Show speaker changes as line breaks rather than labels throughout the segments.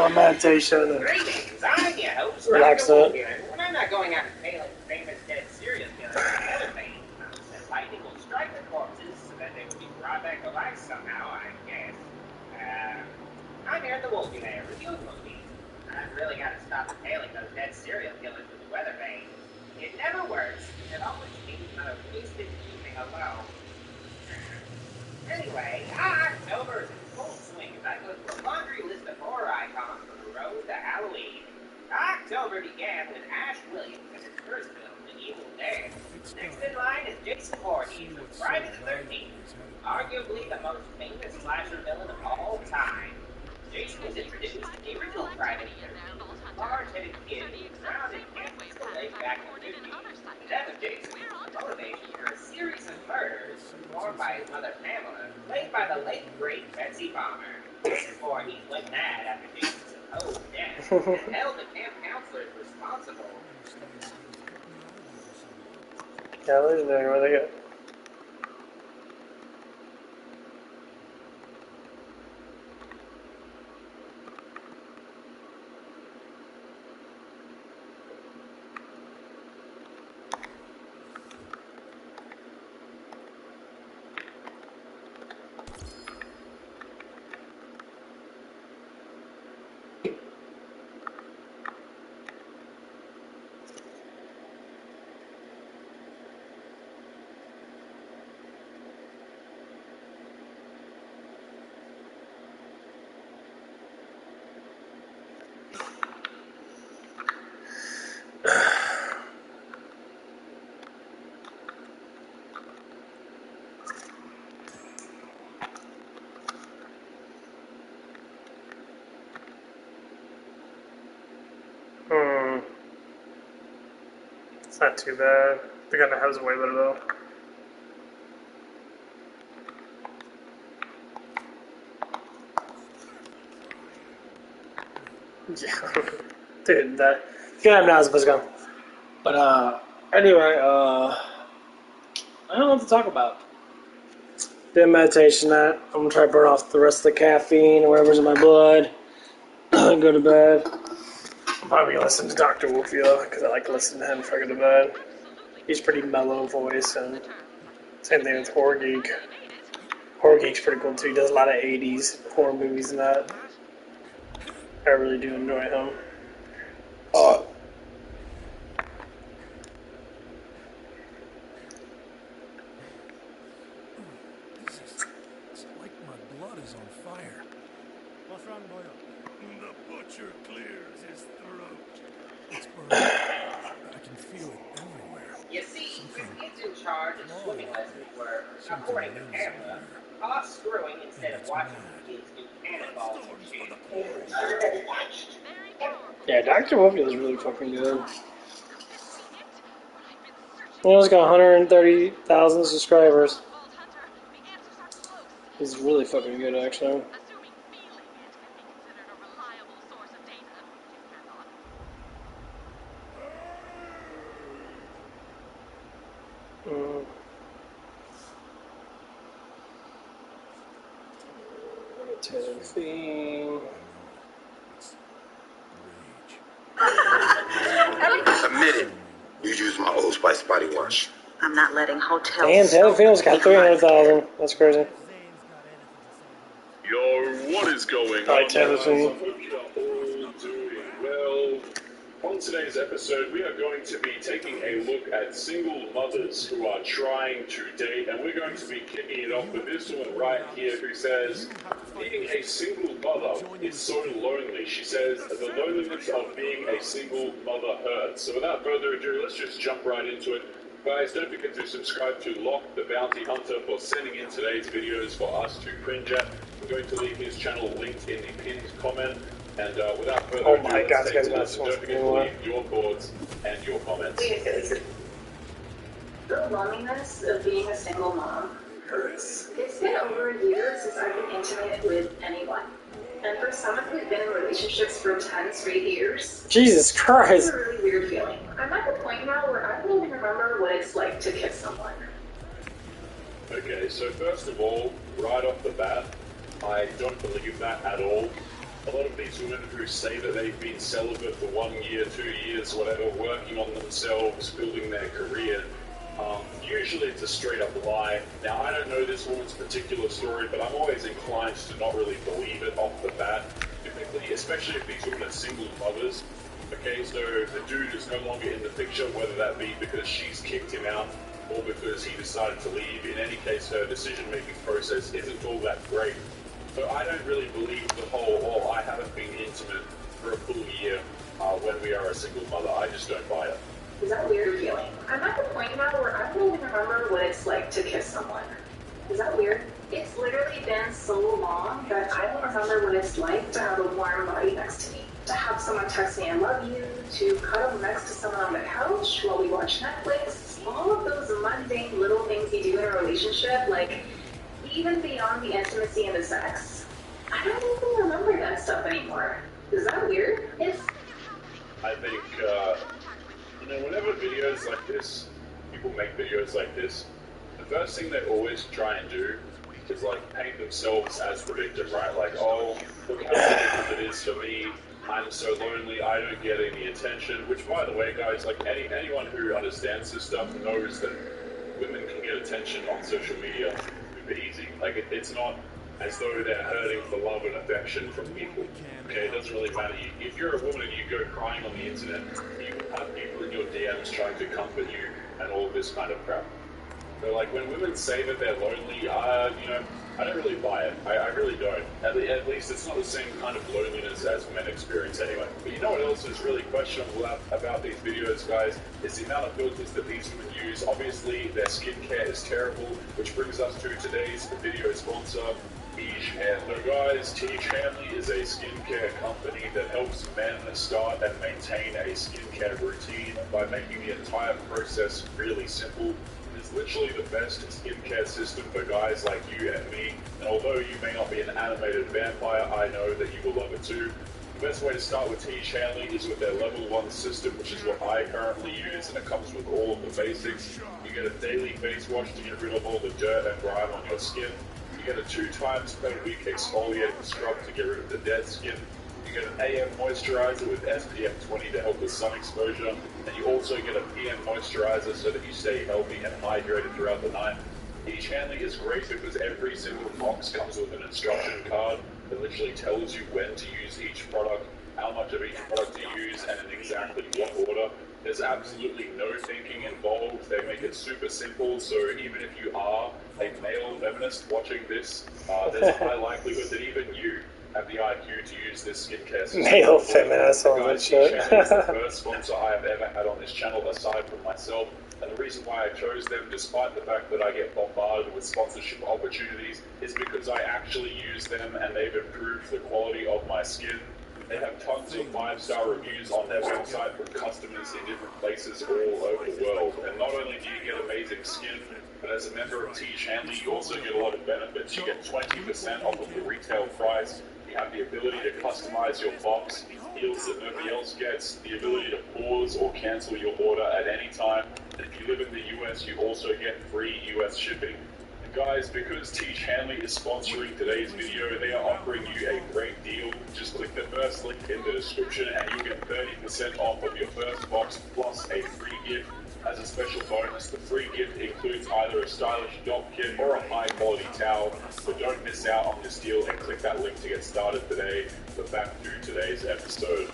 on meditation.
Greetings, I'm your host,
Relax
Dr.
it.
Wolfgang, and I'm not going out tailing famous dead serial killers and other things. Nonsense. Lightning will strike their corpses so that they will be brought back to life somehow, I guess. I'm here at the Wolfie Lair, reviewing movies. I've really got to stop tailing those dead serial killers with the weather vane. It never works. It always means a wasted evening alone. Anyway, October is in full swing as I go through a laundry list of horror icons from the road to Halloween. October began with Ash Williams and his first film, The Evil Dead. Next in line is Jason Voorhees with Friday the 13th, arguably the most famous slasher villain of all time. Jason was introduced in the original Friday the 13th, a large-headed kid who was drowned in Kansas Lake back in the 50s. The death of Jason was the motivation for a series of murders performed by his mother Pamela, played by the late great Betsy Palmer. Mrs. Voorhees went mad after Jason's supposed death and held the camp counselors responsible.
Yeah, legendary. Where they go? It's not too bad. The gun has way better though. Yeah. Dude, that gun not supposed to go. But anyway, I don't know what to talk about. Did meditation that. I'm gonna try to burn off the rest of the caffeine or whatever's in my blood. Go to bed. I'm probably gonna listen to Dr. Wolfie though, because I like to listen to him before I go to bed. He's pretty mellow voice, and same thing with Horror Geek. Horror Geek's pretty cool too. He does a lot of 80s horror movies and that. I really do enjoy him.
It's like my blood is on fire.
What's wrong, boy?
The butcher clears his throat. It's burning. I can feel it everywhere.
You see, the kids in charge of swimming lessons were, according to Pamela, off screwing instead of watching the kids do cannonballs and shit.
Yeah, Dr. Wolfie is really fucking good. He's got 130,000 subscribers. He's really fucking good, actually.
Admit it. You used my Old Spice body wash.
I'm not letting hotels.
Damn, Taylor Fields got 300,000. That's crazy.
Yo, what is going
Hi,
on?
Taylor Fields.
I hope you are all doing well. On today's episode, we are going to be taking a look at single mothers who are trying to date, and we're going to be kicking it off with this woman right here who says, being a single mother is so lonely. She says, the loneliness of being a single mother hurts. So without further ado, let's just jump right into it. Guys, don't forget to subscribe to Lock the Bounty Hunter for sending in today's videos for us to cringe at. We're going to leave his channel linked in the pinned comment. And without further ado,
my God,
let's take
you
a
guys
listen. Don't forget to leave your thoughts and your comments.
The loneliness of being a single mom hurts. It's been over a year since I've been intimate with anyone. And for someone who's been in relationships for 10 straight years,
Jesus Christ.
it's a really weird feeling. I'm at the point now where I don't even remember what it's like to kiss someone.
Okay, so first of all, right off the bat, I don't believe that at all. a lot of these women who say that they've been celibate for 1 year, 2 years, whatever, working on themselves, building their career, usually it's a straight up lie. Now, I don't know this woman's particular story, but I'm always inclined to not really believe it off the bat. Typically, especially if these women are single mothers. Okay, so the dude is no longer in the picture, whether that be because she's kicked him out or because he decided to leave. In any case, her decision-making process isn't all that great. So I don't really believe the whole, oh, I haven't been intimate for a full year when we are a single mother. I just don't buy it.
Is that weird feeling? I'm at the point now where I don't even remember what it's like to kiss someone. Is that weird? It's literally been so long that I don't remember what it's like to have a warm body next to me. To have someone text me I love you, to cuddle next to someone on the couch while we watch Netflix. All of those mundane little things you do in a relationship, like even beyond the intimacy and the sex. I don't even remember that stuff anymore. Is that weird?
I think, whenever videos like this, people make videos like this, the first thing they always try and do is, like, paint themselves as the victim, right? Like, oh, look how difficult it is for me, I'm so lonely, I don't get any attention, which, by the way, guys, like, anyone who understands this stuff knows that women can get attention on social media super easy. Like, it's not as though they're hurting for love and affection from people. Okay, it doesn't really matter. If you're a woman and you go crying on the internet, you have people in your DMs trying to comfort you and all this kind of crap. So, like, when women say that they're lonely, I don't really buy it. I really don't. At least it's not the same kind of loneliness as men experience anyway. But you know what else is really questionable about these videos, guys? Is the amount of filters that these women use. Obviously, their skincare is terrible, which brings us to today's video sponsor, Tiege Hanley. Guys, Tiege Hanley is a skincare company that helps men start and maintain a skincare routine by making the entire process really simple. It's literally the best skincare system for guys like you and me, and although you may not be an animated vampire, I know that you will love it too. The best way to start with Tiege Hanley is with their level 1 system, which is what I currently use, and it comes with all of the basics. You get a daily face wash to get rid of all the dirt and grime on your skin. You get a 2 times per week exfoliating scrub to get rid of the dead skin. You get an AM moisturizer with SPF 20 to help with sun exposure, and you also get a PM moisturizer so that you stay healthy and hydrated throughout the night. Tiege Hanley is great because every single box comes with an instruction card that literally tells you when to use each product, how much of each product to use, and in exactly what order. There's absolutely no thinking involved. They make it super simple, so even if you are a male feminist watching this, there's a high likelihood that even you have the IQ to use this skincare system.
Male feminist, all that shit.
Tiege Hanley is the first sponsor I have ever had on this channel aside from myself, and the reason why I chose them, despite the fact that I get bombarded with sponsorship opportunities, is because I actually use them and they've improved the quality of my skin. They have tons of 5-star reviews on their website from customers in different places all over the world. And not only do you get amazing skin, but as a member of Tiege Hanley, you also get a lot of benefits. You get 20% off of the retail price. You have the ability to customize your box, deals that nobody else gets, the ability to pause or cancel your order at any time. And if you live in the US, you also get free US shipping. Guys, because Tiege Hanley is sponsoring today's video, they are offering you a great deal. Just click the first link in the description and you'll get 30% off of your first box plus a free gift. As a special bonus, the free gift includes either a stylish doll kit or a high quality towel. So don't miss out on this deal and click that link to get started today. But back to today's episode.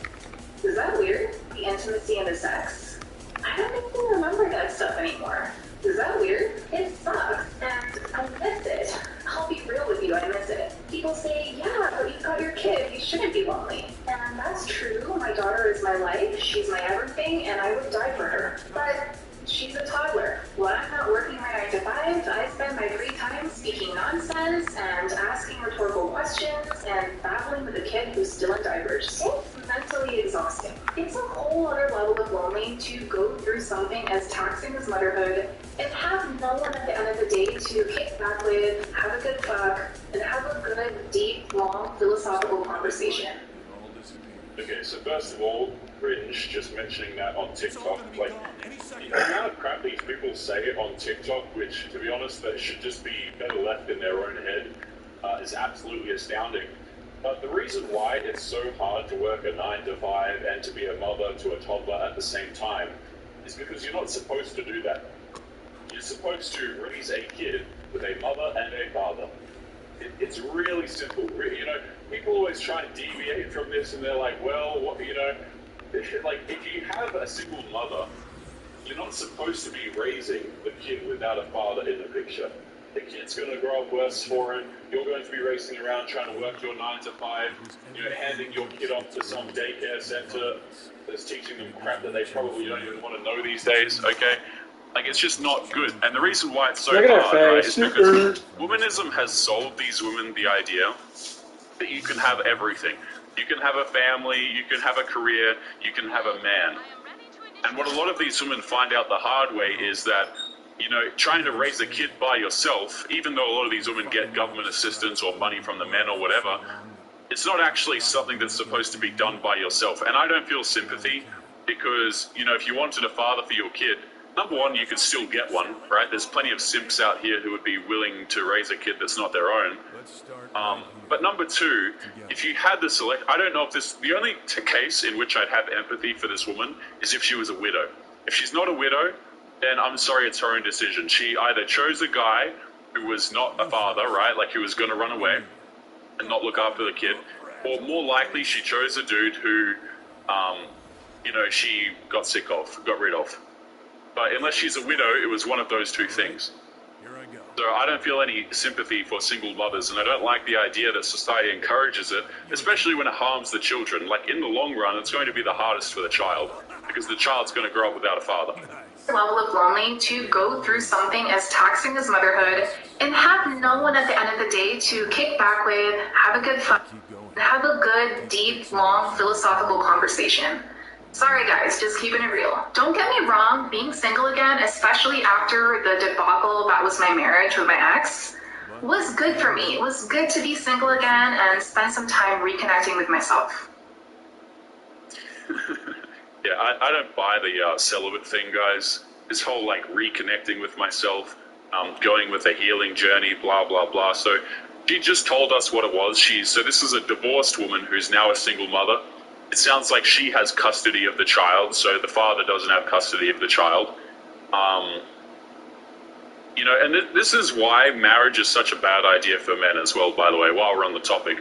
Is that weird? The intimacy and the sex? I don't even remember that stuff anymore. Is that weird? It sucks, and I miss it. I'll be real with you, I miss it. People say, yeah, but you've got your kid, you shouldn't be lonely. And that's true, my daughter is my life, she's my everything, and I would die for her. But she's a toddler. When I'm not working my 9 to 5, I spend my free time speaking nonsense and asking rhetorical questions and battling with a kid who's still in diapers. It's mentally exhausting. It's a whole other level of lonely to go through something as taxing as motherhood and have no one at the end of the day to kick back with, have a good fuck, and have a good, deep, long, philosophical conversation.
Okay, so first of all, cringe just mentioning that on TikTok. Like, the amount of crap these people say on TikTok, which, to be honest, that should just be better left in their own head, is absolutely astounding. The reason why it's so hard to work a 9 to 5 and to be a mother to a toddler at the same time is because you're not supposed to do that. You're supposed to raise a kid with a mother and a father. It's really simple. You know, people always try and deviate from this, and they're like, well, what, you know, like if you have a single mother, you're not supposed to be raising the kid without a father in the picture. The kid's going to grow up worse for it. You're going to be racing around trying to work your 9 to 5, you know, handing your kid off to some daycare center that's teaching them crap that they probably don't even want to know these days, okay? Like, it's just not good. And the reason why it's so
Look at her
hard, right, is
face.
because womanism has sold these women the idea that you can have everything. You can have a family, you can have a career, you can have a man. And what a lot of these women find out the hard way is that, you know, trying to raise a kid by yourself, even though a lot of these women get government assistance or money from the men or whatever, it's not actually something that's supposed to be done by yourself. And I don't feel sympathy because, you know, if you wanted a father for your kid, number one, you could still get one, right? There's plenty of simps out here who would be willing to raise a kid that's not their own. But number two, if you had the select, I don't know if this, the only case in which I'd have empathy for this woman is if she was a widow. If she's not a widow, then I'm sorry, it's her own decision. She either chose a guy who was not a father, right, like who was going to run away and not look after the kid, or more likely she chose a dude who, you know, she got sick of, got rid of. But unless she's a widow, it was one of those two things. So I don't feel any sympathy for single mothers, and I don't like the idea that society encourages it, especially when it harms the children. Like, in the long run, it's going to be the hardest for the child, because the child's going to grow up without a father.
Level of lonely to go through something as taxing as motherhood and have no one at the end of the day to kick back with, have a good fun, have a good, deep, long, philosophical conversation. Sorry guys, just keeping it real. Don't get me wrong, being single again, especially after the debacle that was my marriage with my ex, was good for me. It was good to be single again and spend some time reconnecting with myself.
Yeah, I don't buy the celibate thing, guys. This whole, like, reconnecting with myself, going with a healing journey, blah, blah, blah. So she just told us what it was. So this is a divorced woman who's now a single mother. It sounds like she has custody of the child, so the father doesn't have custody of the child. You know, and this is why marriage is such a bad idea for men as well, by the way, while we're on the topic,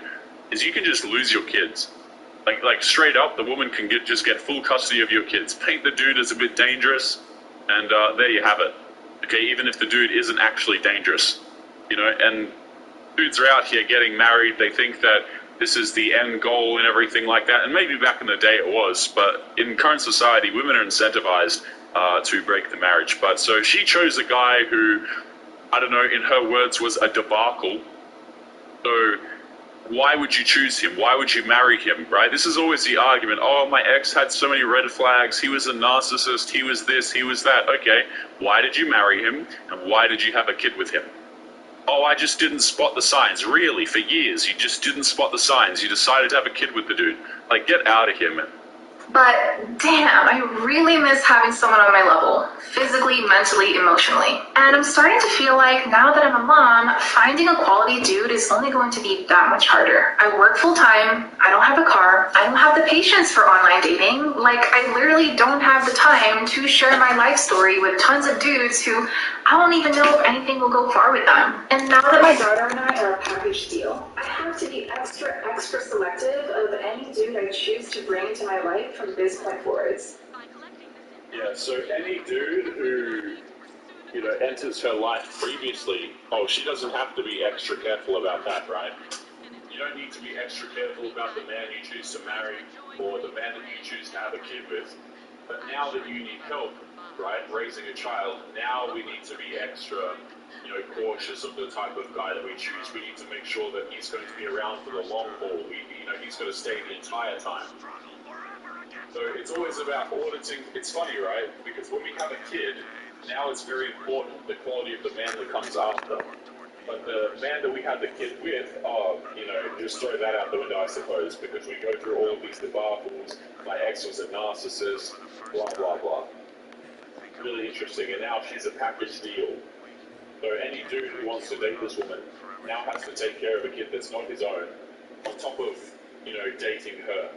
is you can just lose your kids. Like straight up, the woman can just get full custody of your kids. Paint the dude as a bit dangerous, and there you have it. Okay, even if the dude isn't actually dangerous, you know. And dudes are out here getting married. They think that this is the end goal and everything like that. And maybe back in the day it was, but in current society, women are incentivized to break the marriage. But so she chose a guy who, I don't know, in her words, was a debacle. So why would you choose him? Why would you marry him, right? This is always the argument. Oh, my ex had so many red flags. He was a narcissist. He was this. He was that. Okay, why did you marry him? And why did you have a kid with him? Oh, I just didn't spot the signs. Really, for years, you just didn't spot the signs. You decided to have a kid with the dude. Like, get out of here, man.
But damn, I really miss having someone on my level, physically, mentally, emotionally. And I'm starting to feel like now that I'm a mom, finding a quality dude is only going to be that much harder. I work full time, I don't have a car, I don't have the patience for online dating. Like, I literally don't have the time to share my life story with tons of dudes who I don't even know if anything will go far with them. And now that my daughter and I are a package deal, I have to be extra selective of any dude I choose to bring into my life from this point forwards.
Yeah, so any dude who, you know, enters her life previously, oh, she doesn't have to be extra careful about that, right? You don't need to be extra careful about the man you choose to marry or the man that you choose to have a kid with. But now that you need help, right, raising a child, now we need to be extra, you know, cautious of the type of guy that we choose. We need to make sure that he's going to be around for the long haul. You know, he's going to stay the entire time. So it's always about auditing. It's funny, right? Because when we have a kid, now it's very important, the quality of the man that comes after. But the man that we had the kid with, you know, just throw that out the window, I suppose, because we go through all of these debacles. My ex was a narcissist, blah, blah, blah. Really interesting. And now she's a package deal. So any dude who wants to date this woman now has to take care of a kid that's not his own, on top of, you know, dating her?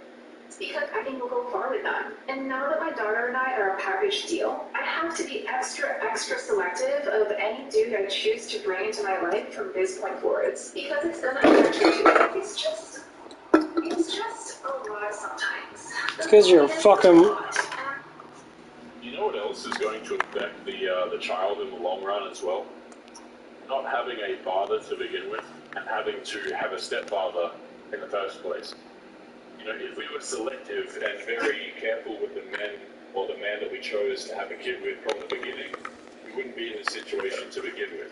Because I think we'll go far with them. And now that my daughter and I are a package deal, I have to be extra selective of any dude I choose to bring into my life from this point forwards. Because it's gonna affect you too. It's just a lot sometimes.
It's because you're a fucking...
You know what else is going to affect the child in the long run as well? Not having a father to begin with, and having to have a stepfather in the first place. You know, if we were selective and very careful with the men, or the man that we chose to have a kid with from the beginning, we wouldn't be in this situation to begin with.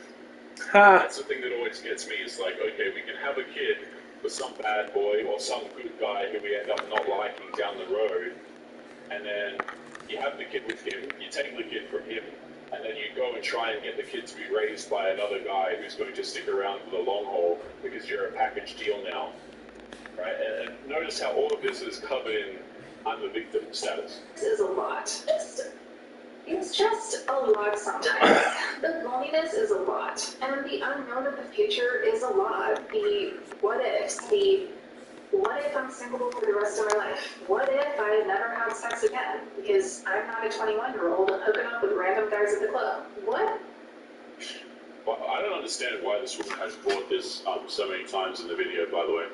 That's the thing that always gets me, is like, okay, we can have a kid with some bad boy or some good guy who we end up not liking down the road, and then you have the kid with him, you take the kid from him, and then you go and try and get the kid to be raised by another guy who's going to stick around for the long haul because you're a package deal now. Right? And notice how all of this is covered in I'm the victim status.
This is a lot. It's just a lot sometimes. The loneliness is a lot. And the unknown of the future is a lot. The what ifs, what if I'm single for the rest of my life? What if I never have sex again? Because I'm not a 21-year-old hooking up with random guys at the club. What?
Well, I don't understand why this woman has brought this up so many times in the video, by the way.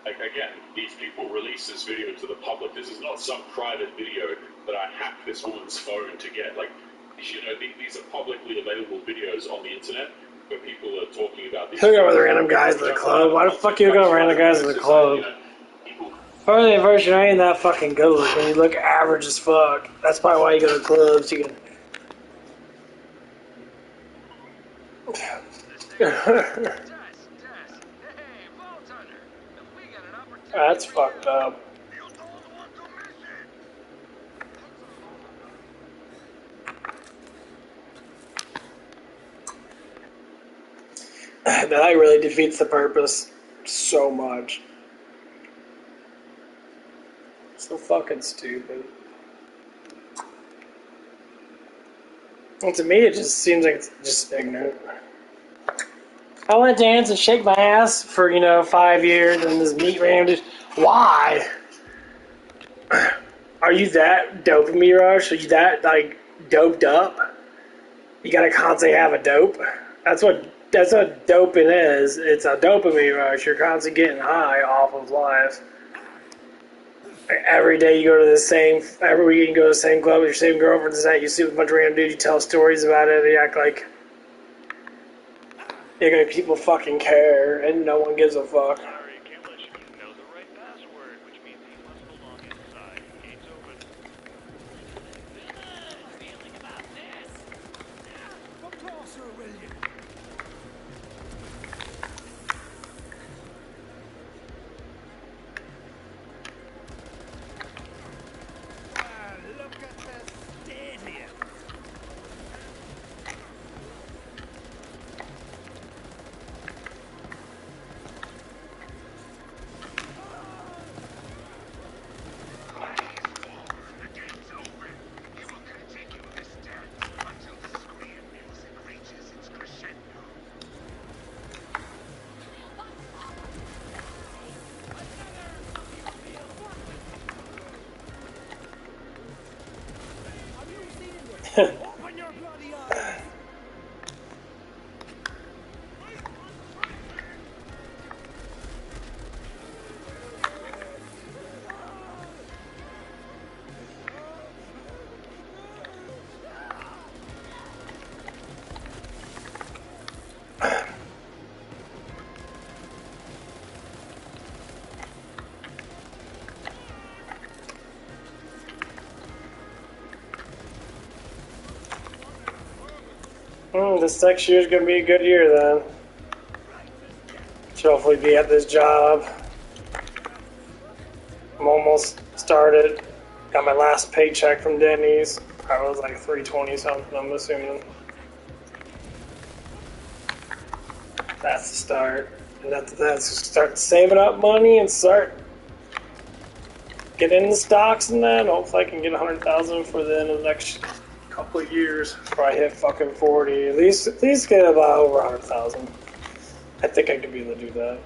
Like, again, these people release this video to the public. This is not some private video that I hacked this woman's phone to get. Like, you know, these are publicly available videos on the internet where people are talking about these.
Hook up with random guys at the club. Why the fuck you hook up with random guys at the club? Probably the version ain't that fucking good looking. You look average as fuck. That's probably why you go to clubs. You can. That's fucked up. That really defeats the purpose so much. So fucking stupid. And to me, it just seems like it's just ignorant. I want to dance and shake my ass for, 5 years and this meat random. Why? Are you that dopamine rush? Are you that, doped up? You gotta constantly have a dope? That's what doping is. It's a dopamine rush. You're constantly getting high off of life. Every day you go to every week you go to the same club with your same girlfriend, you see a bunch of random dudes, you tell stories about it, you act like people fucking care, and no one gives a fuck.
Sorry, can't let you know the right password, which means he must belong inside. Gates open.
Feeling about this?
Come closer, will you? Look at the stadium. Open your bloody eyes!
This next year's gonna be a good year then. Should hopefully be at this job. I'm almost started. Got my last paycheck from Denny's. Probably was like $3.20 something, I'm assuming. That's the start. And after that, start saving up money and start getting in the stocks and then hopefully I can get 100,000 for the end of the next couple of years before I hit fucking 40. At least get about over 100,000. I think I could be able to do that.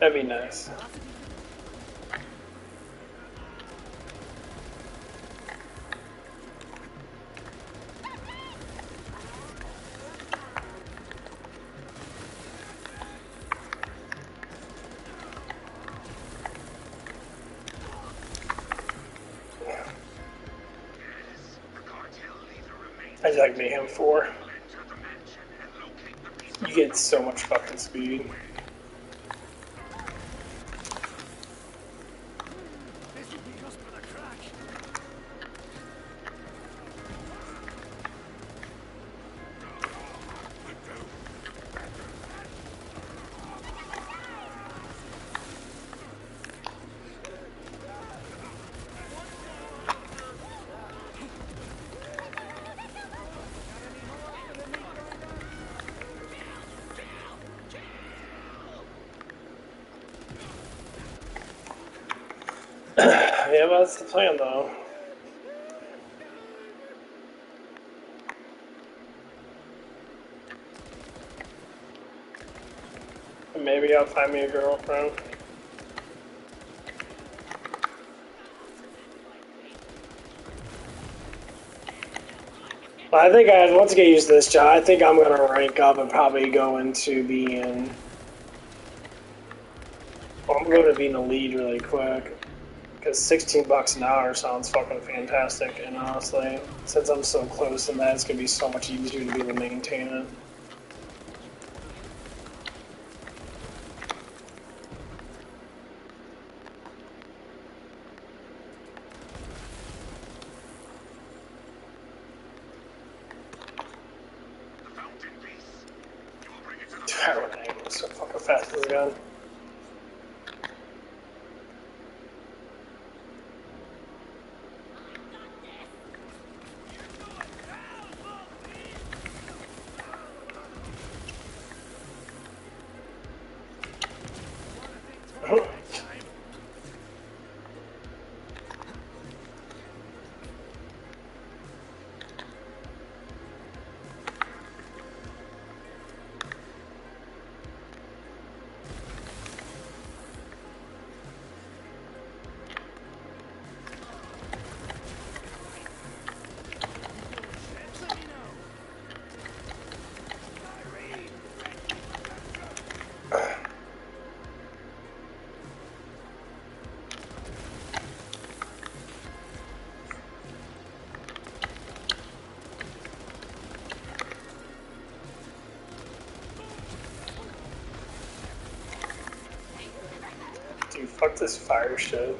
That'd be nice. I just like Mayhem 4. You get so much fucking speed. Yeah, but that's the plan, though. Maybe I'll find me a girlfriend. But I think once I get used to this job, I think I'm gonna rank up and probably go into being. Well, I'm going to be in the lead really quick. Because $16 an hour sounds fucking fantastic, and honestly, since I'm so close to that, it's gonna be so much easier to be able to maintain it. I don't know, it's so fucking fast as a gun. Dude, fuck this fire shit.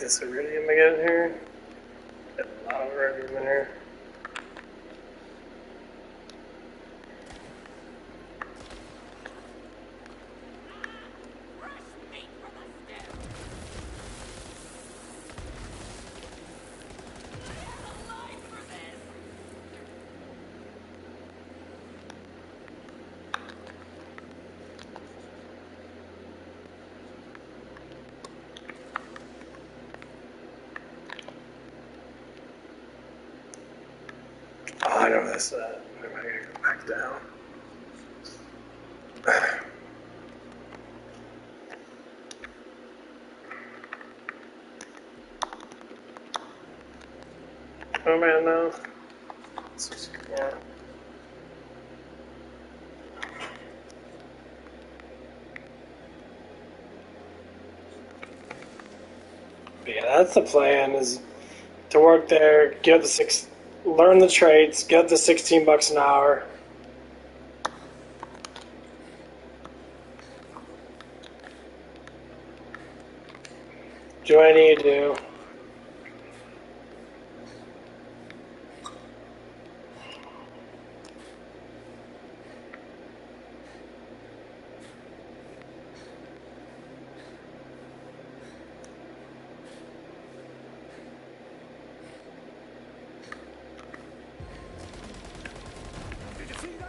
this iridium again here. Get a lot of iridium in here.
Fresh meat from the stew. I'm alive for this.
Oh, I know this. Where am I gonna go back down? Oh man, no. This is more. But yeah, that's the plan: is to work there, get learn the trades, get the $16 an hour. Do what I need to do.
Did you see that?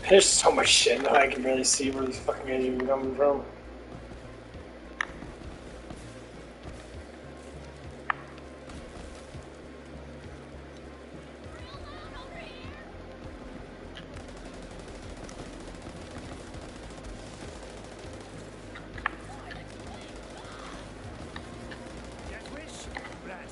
There's so much shit now I can barely see where these fucking guys are coming from.
Get wish, Brad.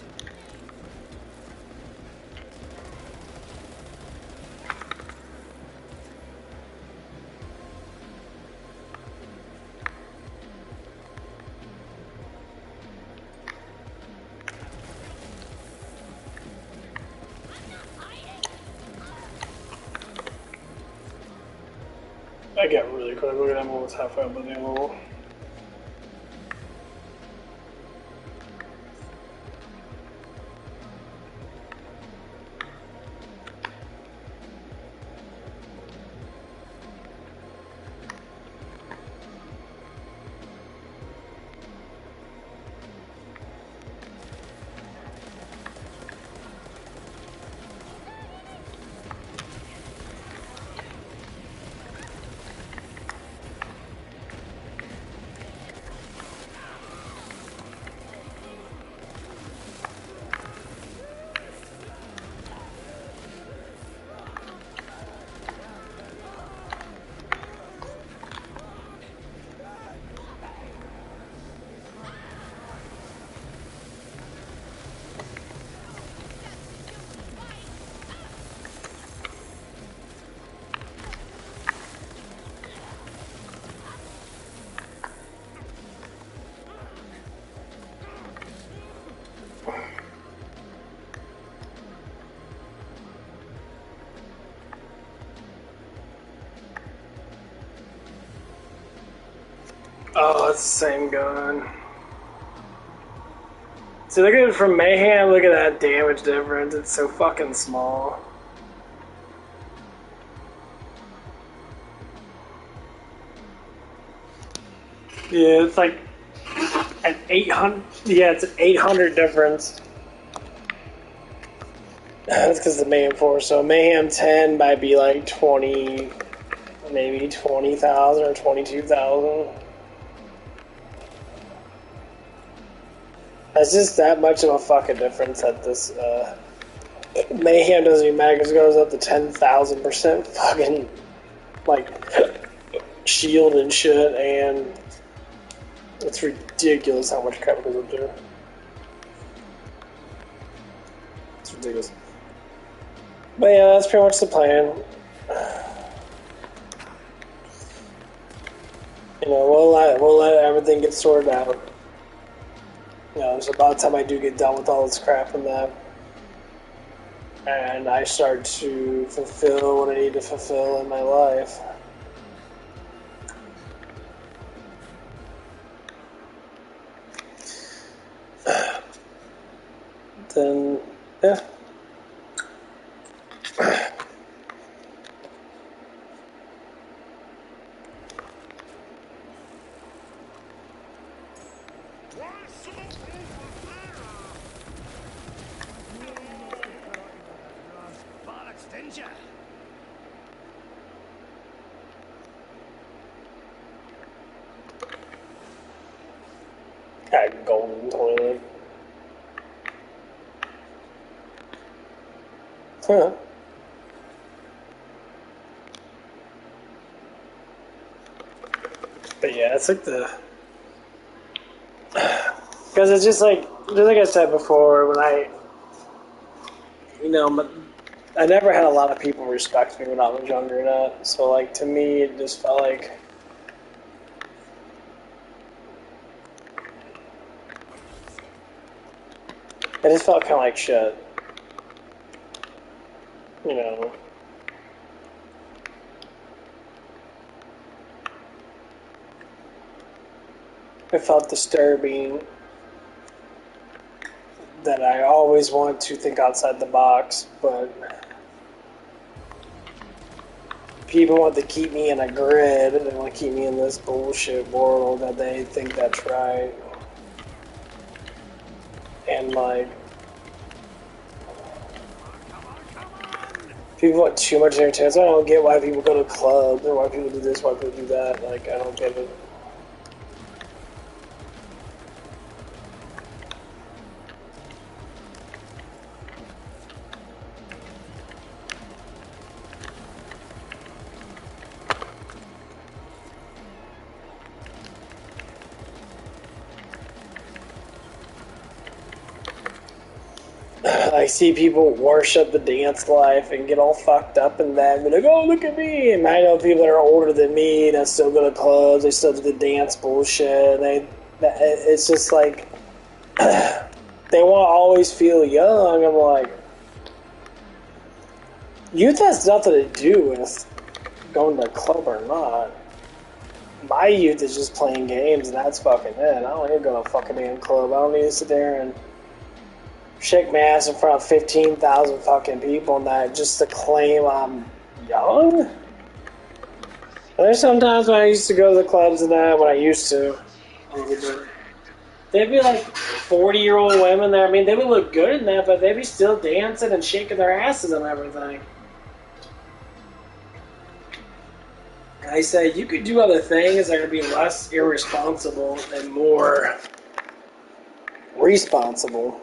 I get really quick. Look at that, I'm almost halfway up on the level. Oh, it's the same gun. See, look at it from Mayhem. Look at that damage difference. It's so fucking small. Yeah, it's like an 800. Yeah, it's an 800 difference. That's because of the Mayhem 4. So Mayhem 10 might be like 20, maybe 20,000 or 22,000. That's just that much of a fucking difference that this Mayhem doesn't even matter because it goes up to 10,000% fucking like shield and shit, and it's ridiculous how much crap goes up there. It's ridiculous. But yeah, that's pretty much the plan. You know, we'll let everything get sorted out. You know, so by the time I do get done with all this crap and that, and I start to fulfill what I need to fulfill in my life, then, yeah. Got golden toilet. Huh. But yeah, it's like the... Because it's just like I said before, when you know, I never had a lot of people respect me when I was younger and that. So like, to me, it just felt like... It just felt kind of like shit. You know. It felt disturbing that I always want to think outside the box, but people want to keep me in a grid, and they want to keep me in this bullshit world that they think that's right. And like, people want too much entertainment. So I don't get why people go to clubs, or why people do this, why people do that. Like, I don't get it. I see people worship the dance life and get all fucked up in that and be like, oh, look at me. And I know people that are older than me that still go to clubs, they still do the dance bullshit. It's just like, they want to always feel young. I'm like, youth has nothing to do with going to a club or not. My youth is just playing games, and that's fucking it. I don't need to go to a fucking damn club. I don't need to sit there and shake my ass in front of 15,000 fucking people and that just to claim I'm young. There's sometimes when I used to go to the clubs and that, when I used to, they'd be like 40-year-old women there. I mean, they would look good in that, but they'd be still dancing and shaking their asses and everything. I say, you could do other things that are going to be less irresponsible and more responsible.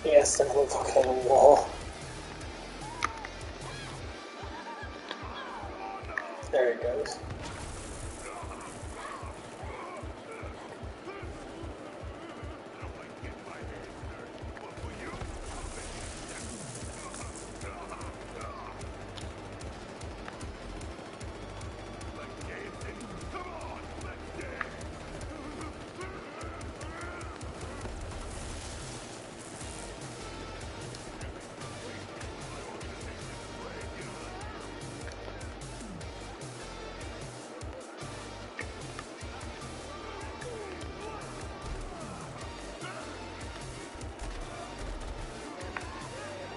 Yes, I'm gonna fucking on the wall. There it goes.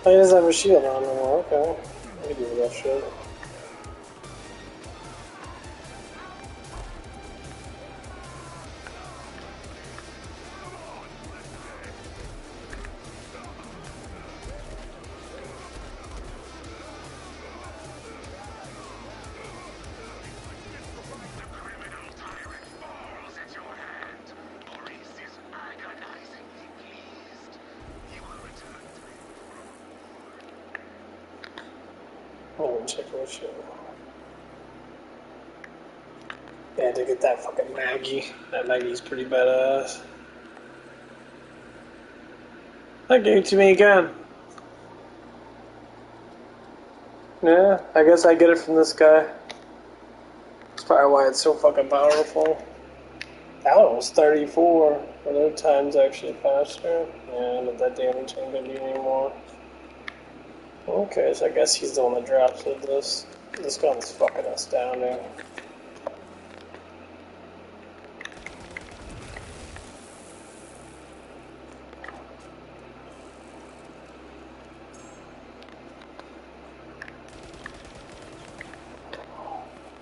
Oh, he doesn't have a shield on anymore, okay. I can do that shit. Oh, check what shit. Yeah, to get that fucking Maggie. That Maggie's pretty badass. That gave it to me again. Yeah, I guess I get it from this guy. That's probably why it's so fucking powerful. That one was 34. Other times actually faster. Yeah, but that damage ain't gonna do anymore. Okay, so I guess he's the one that drops with this. This gun's fucking astounding.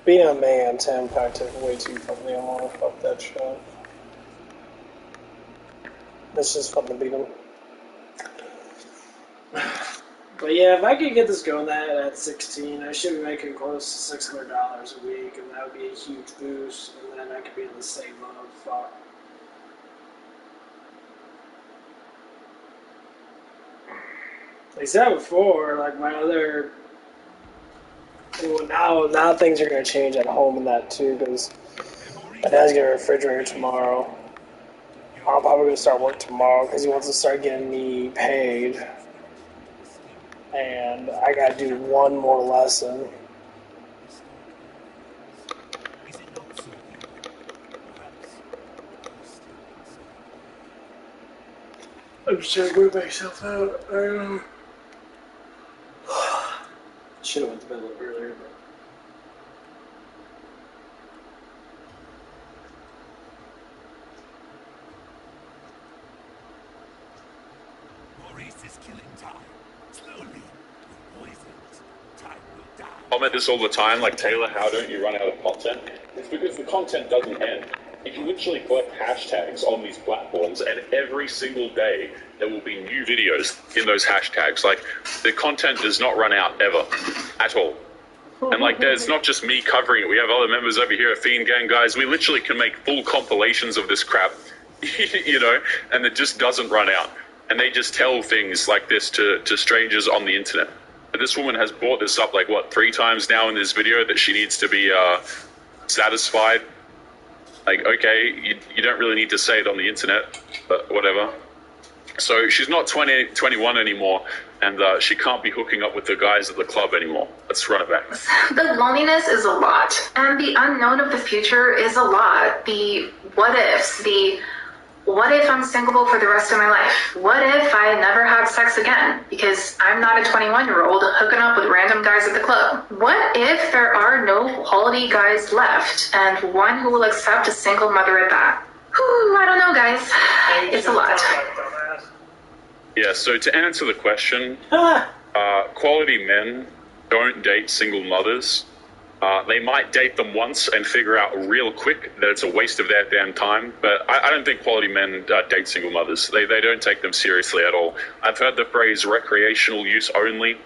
Being a man, 10 pack took way too fucking long. Fuck that shit. It's just fun to beat him. But yeah, if I could get this going at 16, I should be making close to $600 a week, and that would be a huge boost, and then I could be in the same mode. Fuck. Like I said before, like my other... Well, now things are going to change at home and that too, because my dad's getting a refrigerator tomorrow. I'm probably going to start work tomorrow because he wants to start getting me paid. And I got to do one more lesson. I'm just trying to work myself out. Should have went to bed a little earlier, but...
Maurice is killing time. Slowly. Poisoned. Time will die.
Comment this all the time, like, Taylor, how don't you run out of content? It's because the content doesn't end. You can literally collect hashtags on these platforms, and every single day there will be new videos in those hashtags. Like, the content does not run out ever, at all. And like, there's not just me covering it. We have other members over here at Fiend Gang, guys. We literally can make full compilations of this crap, you know, and it just doesn't run out. And they just tell things like this to strangers on the internet. But this woman has brought this up, like, what, 3 times now in this video, that she needs to be satisfied. Like, okay, you don't really need to say it on the internet, but whatever. So she's not 21 anymore, and she can't be hooking up with the guys at the club anymore. Let's run it back.
The loneliness is a lot, and the unknown of the future is a lot. The what ifs, what if I'm single for the rest of my life? What if I never have sex again? Because I'm not a 21-year-old hooking up with random guys at the club. What if there are no quality guys left, and one who will accept a single mother at that? Whew, I don't know, guys. It's a lot.
Yeah, so to answer the question, quality men don't date single mothers. They might date them once and figure out real quick that it's a waste of their damn time, but I don't think quality men date single mothers. They don't take them seriously at all. I've heard the phrase recreational use only,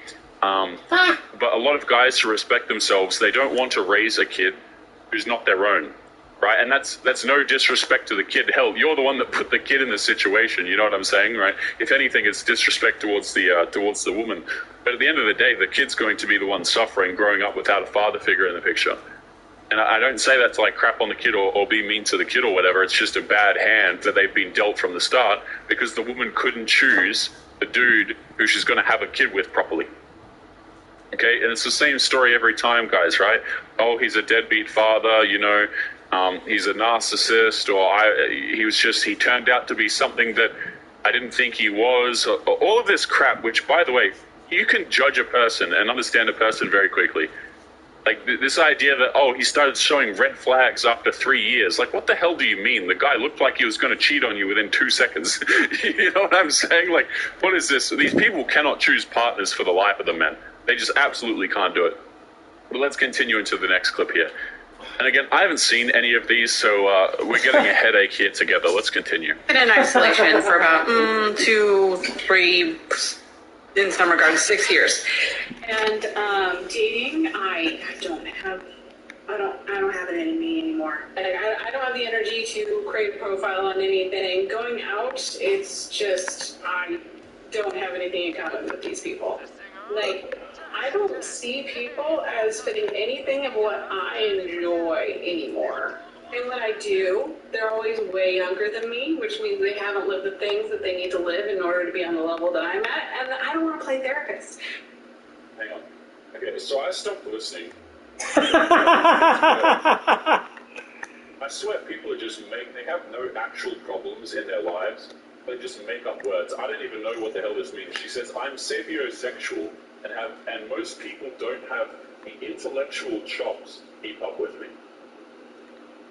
but a lot of guys who respect themselves, they don't want to raise a kid who's not their own. right? And that's no disrespect to the kid. Hell, you're the one that put the kid in the situation. You know what I'm saying, right? If anything, it's disrespect towards the woman. But at the end of the day, the kid's going to be the one suffering, growing up without a father figure in the picture. And I don't say that to like crap on the kid or be mean to the kid or whatever. It's just a bad hand that they've been dealt from the start because the woman couldn't choose the dude who she's going to have a kid with properly. Okay, and it's the same story every time, guys, right? Oh, he's a deadbeat father, you know, he's a narcissist, or he turned out to be something that I didn't think he was. Or all of this crap, which, by the way, you can judge a person and understand a person very quickly. Like, this idea that, oh, he started showing red flags after 3 years. Like, what the hell do you mean? The guy looked like he was going to cheat on you within 2 seconds. You know what I'm saying? Like, what is this? These people cannot choose partners for the life of them, man. They just absolutely can't do it. But let's continue into the next clip here. And again, I haven't seen any of these, so we're getting a headache here together. Let's continue.
Been in isolation for about 2, 3, in some regards, 6 years. And dating, I don't have it in me anymore. I don't have the energy to create a profile on anything. Going out, it's just I don't have anything in common with these people. Like, I don't see people as fitting anything of what I enjoy anymore. And when I do, they're always way younger than me, which means they haven't lived the things that they need to live in order to be on the level that I'm at. And I don't want to play therapist.
Hang on. Okay, so I stopped listening. I swear people are they have no actual problems in their lives. They just make up words. I don't even know what the hell this means. She says, I'm sapiosexual, and most people don't have the intellectual chops to keep up with me.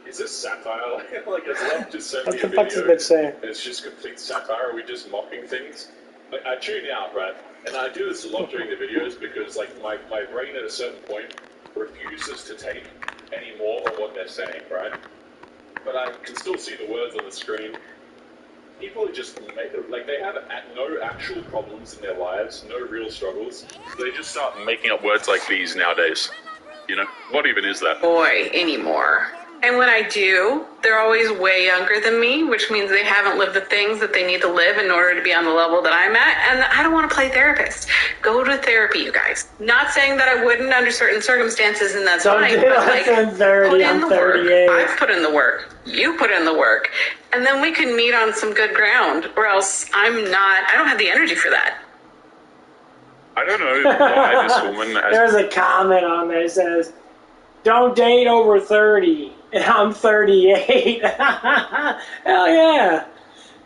Is this satire? Like, it's love just sent me a video.
What the fuck's the bitch saying?
And it's just complete satire. Are we just mocking things? Like, I tune out, right? And I do this a lot during the videos because, like, my brain at a certain point refuses to take any more of what they're saying, right? But I can still see the words on the screen. People are just they have no actual problems in their lives, no real struggles. They just start making up words like these nowadays. You know, what even is that?
Boy, anymore. And when I do, they're always way younger than me, which means they haven't lived the things that they need to live in order to be on the level that I'm at. And I don't want to play therapist. Go to therapy, you guys. Not saying that I wouldn't under certain circumstances, and that's fine. But like,
I'm 30,
put in
I'm
the
38.
work. I've put in the work. You put in the work. And then we can meet on some good ground, or else I don't have the energy for that.
I don't know why this woman...
There's a comment on there that says, don't date over 30. And I'm 38. Hell yeah.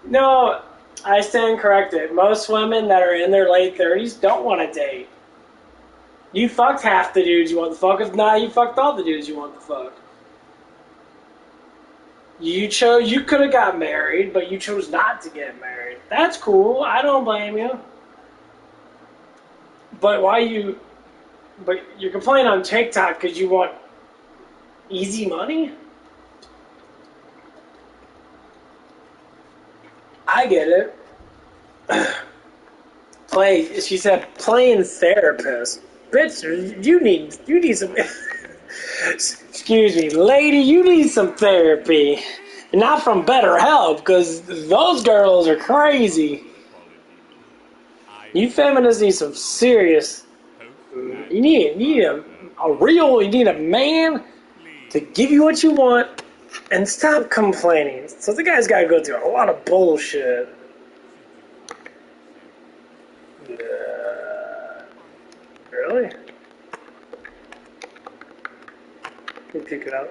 No, I stand corrected. Most women that are in their late 30s don't want to date. You fucked half the dudes you want to fuck. If not, you fucked all the dudes you want to fuck. You could have got married, but you chose not to get married. That's cool. I don't blame you. But you're complaining on TikTok because you want easy money? I get it. She said playing therapist. Bitch, you need some excuse me, lady, you need some therapy. Not from BetterHelp, because those girls are crazy. You feminists need some serious. You need a man to give you what you want and stop complaining. So the guy's got to go through a lot of bullshit. Really? Let me pick it up.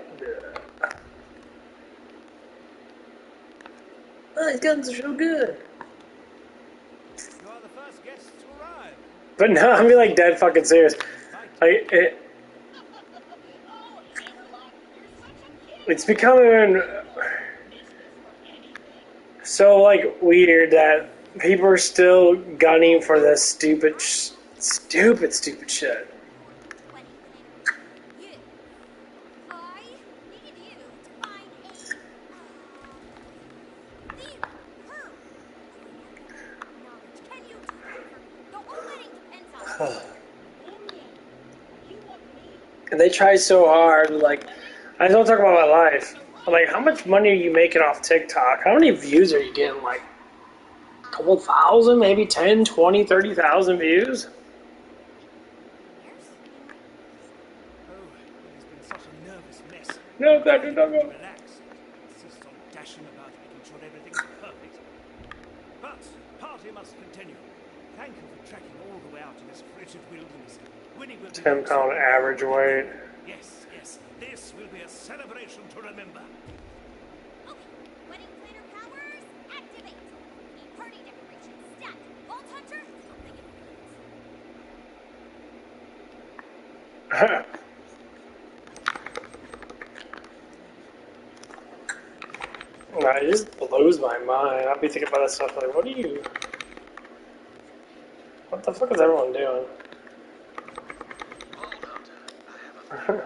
Oh, these guns are so good.
You are the first guests to arrive.
But no, I'm be like dead fucking serious. It's becoming so like weird that people are still gunning for this stupid shit. And they try so hard, like, I don't talk about my life. Like, how much money are you making off TikTok? How many views are you getting? Like, a couple thousand, maybe 10, 20, 30,000 views?
Oh, it has been such a nervous mess.
No,
I
no,
tried
no,
to
no.
relax. Insist on dashing about, making sure everything's perfect. But party must continue. Thank you for trekking all the way out to this frigid wilderness. Winnie will be
10-pound average weight.
Yes, yes. This will be a celebration to remember.
Okay, wedding planner powers, activate. Need party decorations, stat. Vault hunter, something important.
Nah, it just blows my mind. I'll be thinking about that stuff like, what the fuck is everyone doing?
Meet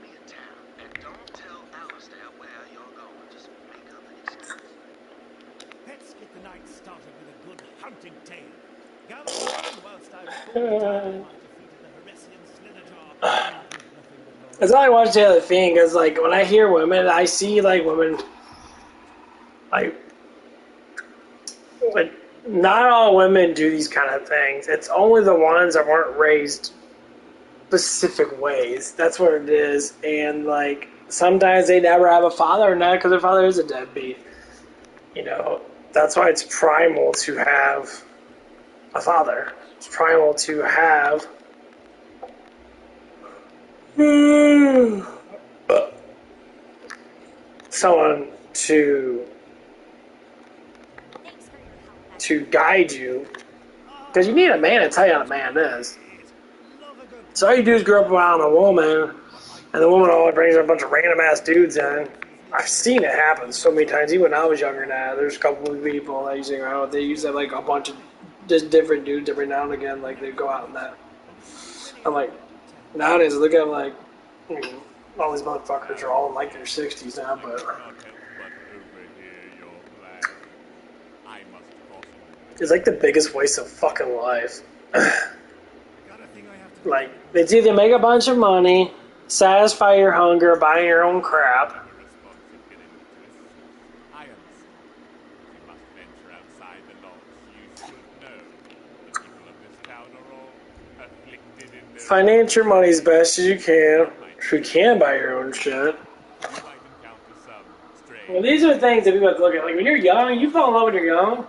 me in town, and don't tell Alistair where you're going. Just make up an excuse.
Let's get the night started with a good hunting tale. Gather around whilst I recall the time I defeated the Heresian Slitherjaw.
That's why I watch the other thing, because, like, when I hear women, I see, like, women, like, not all women do these kind of things. It's only the ones that weren't raised specific ways. That's what it is. And, like, sometimes they never have a father or not because their father is a deadbeat. You know, that's why it's primal to have a father. It's primal to have someone to guide you, because you need a man to tell you how a man is. So all you do is grow up around a woman, and the woman always brings a bunch of random ass dudes in. I've seen it happen so many times. Even when I was younger now, there's a couple of people I used to hang around with. They used to have like a bunch of just different dudes every now and again. Like they'd go out and that. I'm like, nowadays look at them like, all these motherfuckers are all in like their 60s now, but it's like the biggest waste of fucking life. Like, it's either make a bunch of money, satisfy your hunger, buy your own crap. Finance your money as best as you can. If you can buy your own shit. Well, these are things that people have to look at. Like, when you're young, you fall in love when you're young.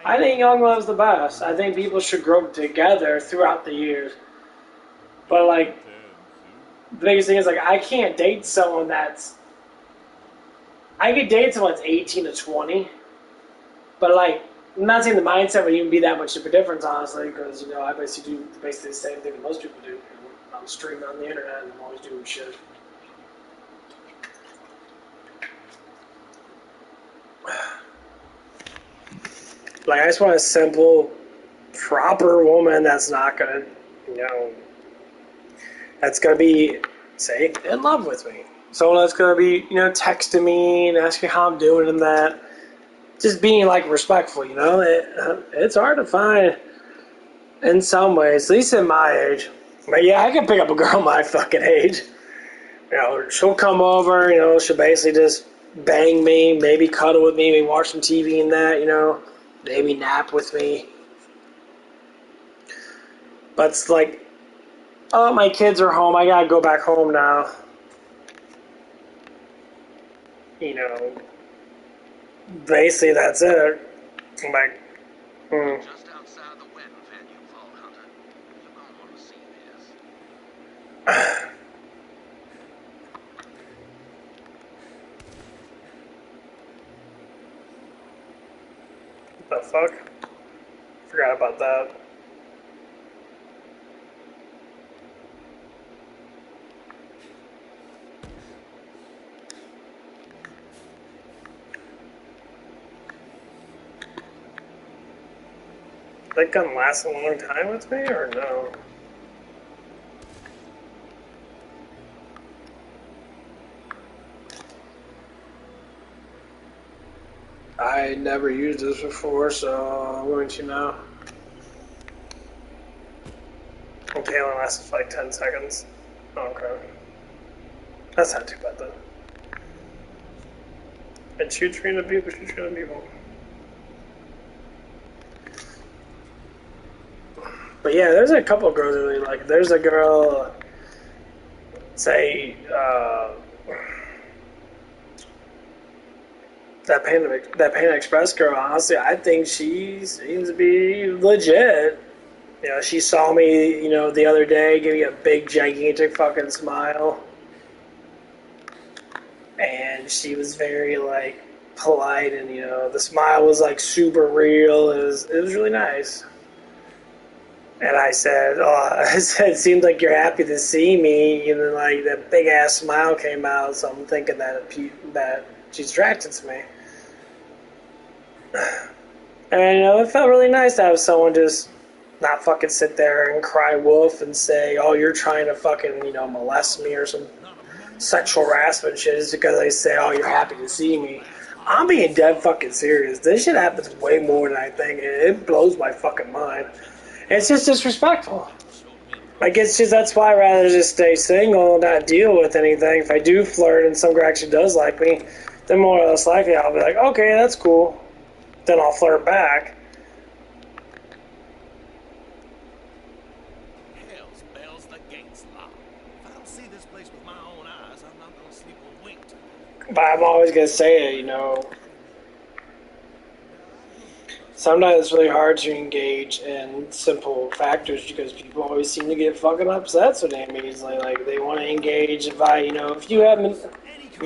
I think young love's the best. I think people should grow together throughout the years. But, like, the biggest thing is, like, I can't date someone that's... I could date someone that's 18 to 20. But, like, I'm not saying the mindset would even be that much of a difference, honestly, because, you know, I basically do the same thing that most people do. You know, I'm streaming on the internet and I'm always doing shit. Like, I just want a simple, proper woman that's not gonna, you know, that's gonna be, say, in love with me. Someone that's gonna be, you know, texting me and asking how I'm doing and that. Just being, like, respectful, you know? It's hard to find in some ways, at least in my age. But yeah, I can pick up a girl my fucking age. You know, she'll come over, you know, she'll basically just bang me, maybe cuddle with me, maybe watch some TV and that, you know, maybe nap with me. But it's like, oh, my kids are home, I gotta go back home now. You know, basically that's it. I'm like,
Just outside the wedding venue, Vault Hunter. You're gonna want to see this.
What the fuck? Forgot about that. That gun lasts a long time with me, or no? I never used this before, so I'm going to know. Okay, it only lasts like 10 seconds. Oh, okay. That's not too bad, though. And shoots random people, shoots random people. But yeah, there's a couple of girls I really like. There's a girl, say, that Panda Express girl. Honestly, I think she seems to be legit. You know, she saw me, you know, the other day, give me a big, gigantic fucking smile, and she was very like polite, and you know, the smile was like super real. It was really nice. And I said, "Oh," I said, "It seems like you're happy to see me." And then like that big ass smile came out, so I'm thinking that she's attracted to me. And you know, it felt really nice to have someone just not fucking sit there and cry wolf and say, "Oh, you're trying to fucking, you know, molest me or some sexual harassment shit," just because they say, "Oh, you're happy to see me." I'm being dead fucking serious. This shit happens way more than I think. It blows my fucking mind. It's just disrespectful. Like, it's just, that's why I'd rather just stay single and not deal with anything. If I do flirt and some girl actually does like me, then more or less likely I'll be like, okay, that's cool. Then I'll flirt back.
Hell's bells, the gates locked. If I don't see this place with my own eyes, I'm not gonna sleep a wink tonight.
But I'm always going to say it, you know. Sometimes it's really hard to engage in simple factors because people always seem to get fucking upset so damn easily. Like, they want to engage if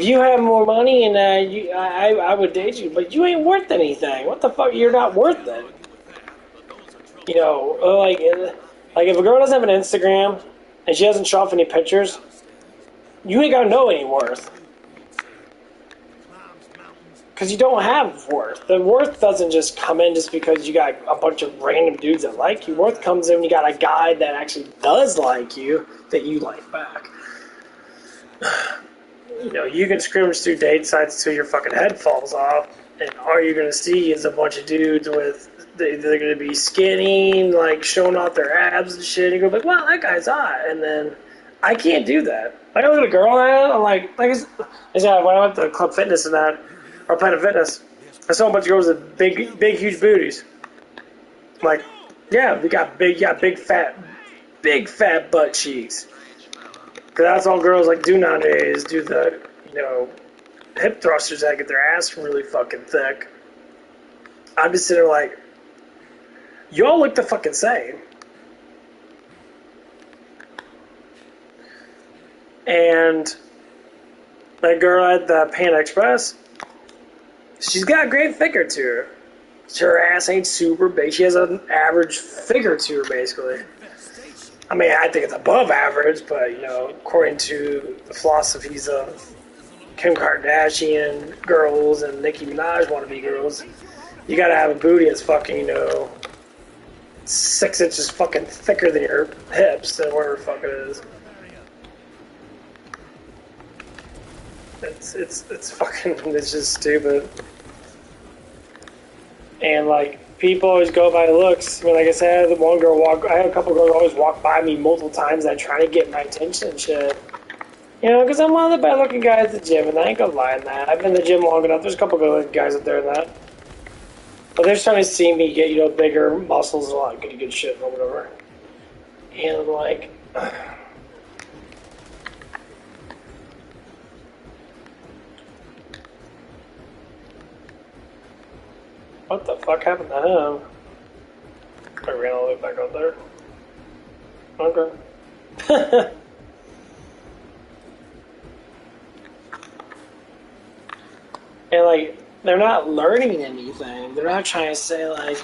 you have more money and I would date you, but you ain't worth anything. What the fuck? You're not worth it. You know, like if a girl doesn't have an Instagram and she doesn't show off any pictures, you ain't gonna know any worth. Because you don't have worth. The worth doesn't just come in just because you got a bunch of random dudes that like you. Worth comes in when you got a guy that actually does like you, that you like back. You know, you can scrimmage through date sites till your fucking head falls off, and all you're going to see is a bunch of dudes they're going to be skinny, like showing off their abs and shit. You go like, wow, that guy's hot. And then I can't do that. Like, I look at a girl and I'm like I said, when I went to Club Fitness and that, or Planet Fitness, I saw a bunch of girls with big, huge booties. I'm like, yeah, we got big fat butt cheeks. Because that's all girls like do nowadays. Do the, hip thrusters that get their ass really fucking thick. I'm just sitting there like, y'all look the fucking same. And that girl at the Panda Express, she's got a great figure to her. Her ass ain't super big. She has an average figure to her, basically. I mean, I think it's above average, but, according to the philosophies of Kim Kardashian girls and Nicki Minaj wannabe girls, you gotta have a booty that's fucking, 6 inches fucking thicker than your hips, and whatever the fuck it is. It's fucking, it's just stupid. And, like, people always go by looks. I mean, like I said, I had a couple girls always walk by me multiple times that try to get my attention and shit. Because I'm one of the better looking guys at the gym, and I ain't gonna lie in that. I've been in the gym long enough. There's a couple good looking guys up there in that. But they're trying to see me get, bigger muscles and all that good shit or whatever. And I'm like, what the fuck happened to him? I ran all the way back out there. Okay. And, like, they're not learning anything. They're not trying to say, like,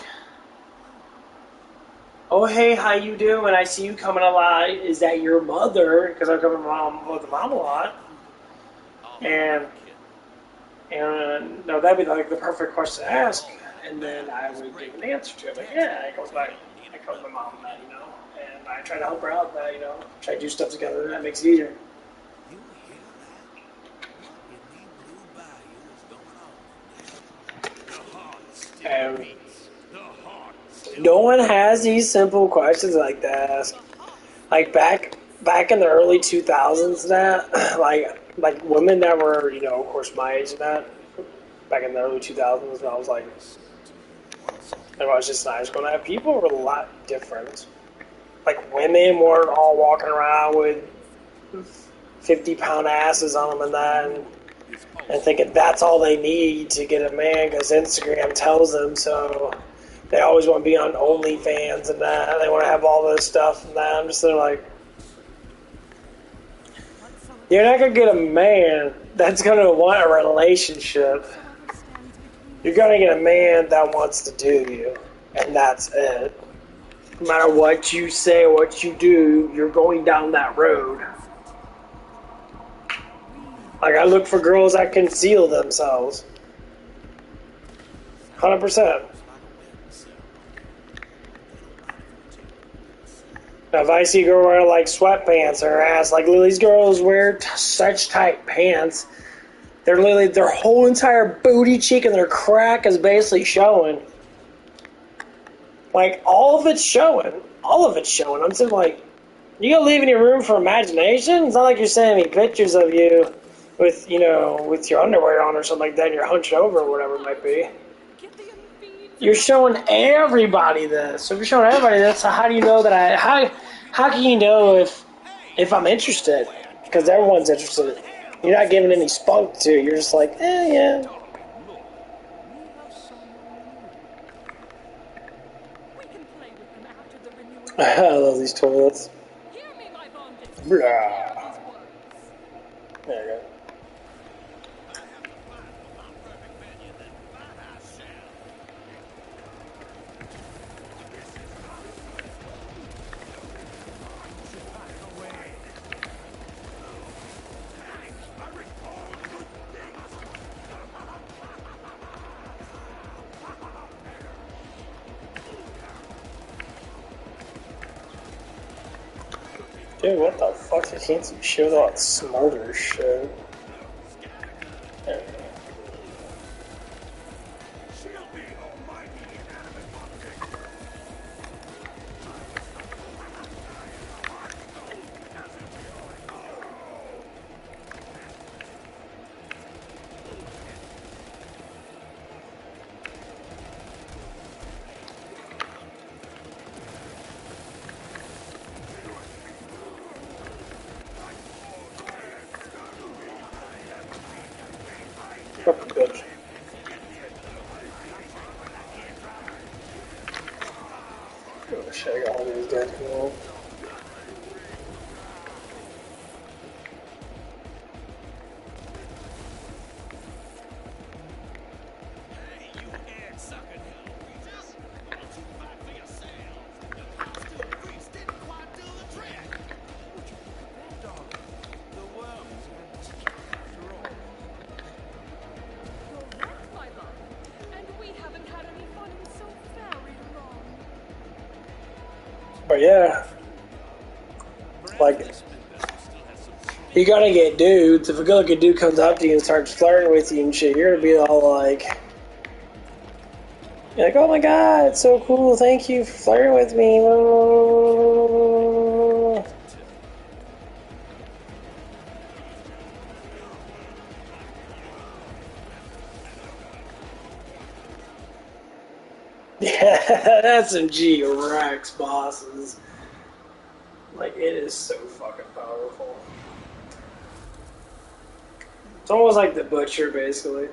oh, hey, how you doing? I see you coming a lot. Is that your mother? Because I come with the mom a lot. And no, that'd be, like, the perfect question to ask. And then I would give an answer to it. Like, yeah, I go with my mom on that, and I try to help her out with that, try to do stuff together, and that makes it easier. And no one has these simple questions like that. Like back in the early 2000s, that like women that were, of course my age and that, back in the early 2000s when I was like, if I was just in high school, and people were a lot different. Like, women weren't all walking around with 50-pound asses on them and that, and thinking that's all they need to get a man because Instagram tells them so. They always want to be on OnlyFans and that. They want to have all this stuff and that. I'm just there like, you're not going to get a man that's going to want a relationship. You're going to get a man that wants to do you, and that's it. No matter what you say or what you do, you're going down that road. Like, I look for girls that conceal themselves. 100%. Now, if I see a girl wear like sweatpants or her ass, like these girls wear such tight pants, they're literally, their whole entire booty cheek and their crack is basically showing. Like, all of it's showing. All of it's showing. I'm saying, like, you gonna leave any room for imagination? It's not like you're sending me pictures of you with, you know, with your underwear on or something like that and you're hunched over or whatever it might be. You're showing everybody this. So if you're showing everybody this, so how do you know that how can you know if I'm interested? Because everyone's interested. You're not giving any spunk to it. You're just like, yeah. I love these toilets. Blah. There you go. Dude, what the fuck? I can't see shit with all that smarter shit. There we go. Bitch. Oh shit, I got all these dead people. But yeah, like, you gotta get dudes. If a good-looking dude comes up to you and starts flirting with you and shit, you're gonna be all like, you're like, oh my god, it's so cool, thank you for flirting with me. Yeah, that's some G-Rex bosses. Like, it is so fucking powerful. It's almost like the Butcher, basically.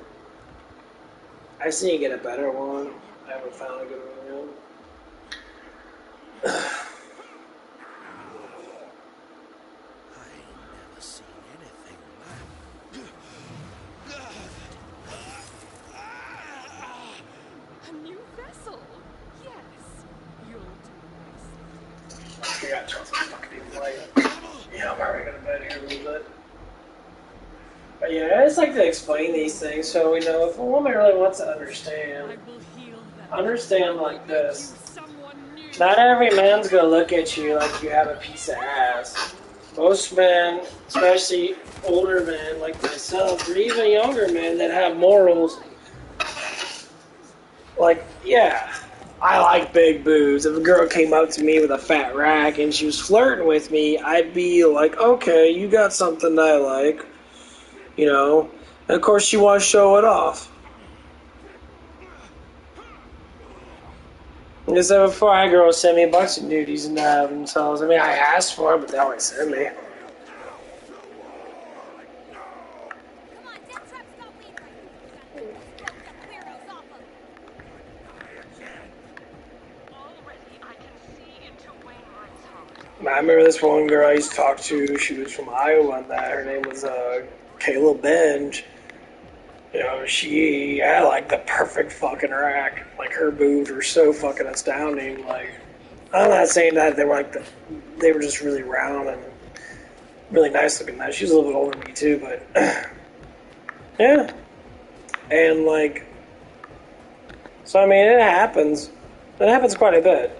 I just need to get a better one. I haven't found a good one yet. I gotta turn some fucking light. Yeah, I'm already gonna bed here a little bit. But yeah, I just like to explain these things so we know if a woman really wants to understand like this. Not every man's gonna look at you like you have a piece of ass. Most men, especially older men like myself, or even younger men that have morals, like, yeah, I like big boobs. If a girl came up to me with a fat rack and she was flirting with me, I'd be like, okay, you got something I like, you know. And of course, she wants to show it off. Just said before, I girls send me a bunch of nudies and themselves. I mean, I asked for it, but they always send me.
Come on, death trap's got weed right now. Gotta get those roped up weirdos off him.
Already I can see into Wainwright's heart.
I remember this one girl I used to talk to. She was from Iowa, and that her name was Kayla Benj. You know, she had like the perfect fucking rack. Like her boobs were so fucking astounding. Like, I'm not saying that they were like they were just really round and really nice looking. That she was a little bit older than me too, but yeah. And like, so I mean, it happens. It happens quite a bit.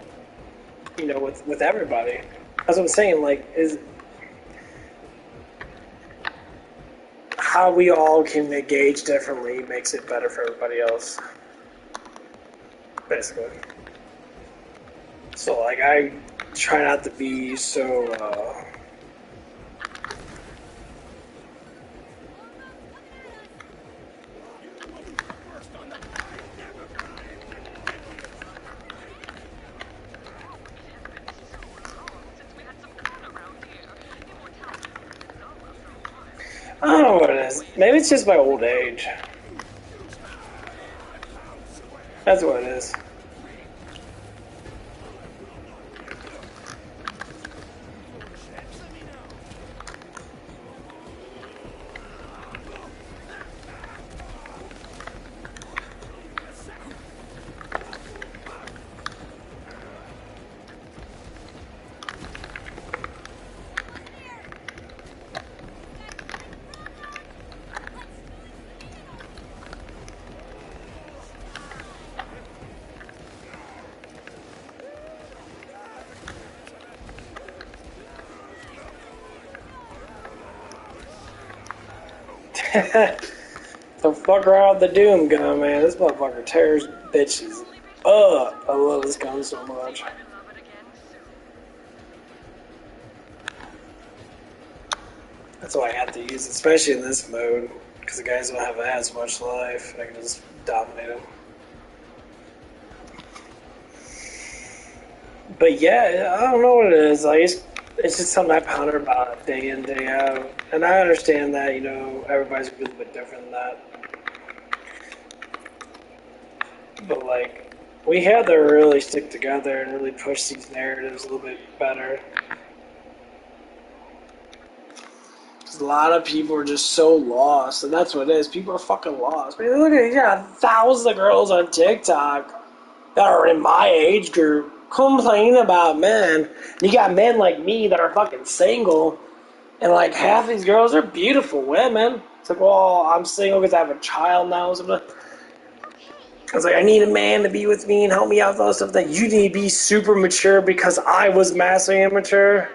You know, with everybody. That's what I'm saying. Like, is how we all can engage differently makes it better for everybody else. Basically. So, like, I try not to be so, I don't know what it is. Maybe it's just my old age. That's what it is. So fuck around with the Doom gun, man. This motherfucker tears bitches up. I love this gun so much. That's why I have to use it, especially in this mode, because the guys don't have as much life. I can just dominate them. But yeah, I don't know what it is. It's just something I ponder about day in, day out. And I understand that, you know, everybody's a little bit different than that. But, like, we had to really stick together and really push these narratives a little bit better. Because a lot of people are just so lost, and that's what it is. People are fucking lost. I mean, look at, you got thousands of girls on TikTok that are in my age group complaining about men. You got men like me that are fucking single, and like half these girls are beautiful women. It's like, well, I'm single because I have a child now. So I was like, I need a man to be with me and help me out with all this stuff. That you need to be super mature because I was massively immature.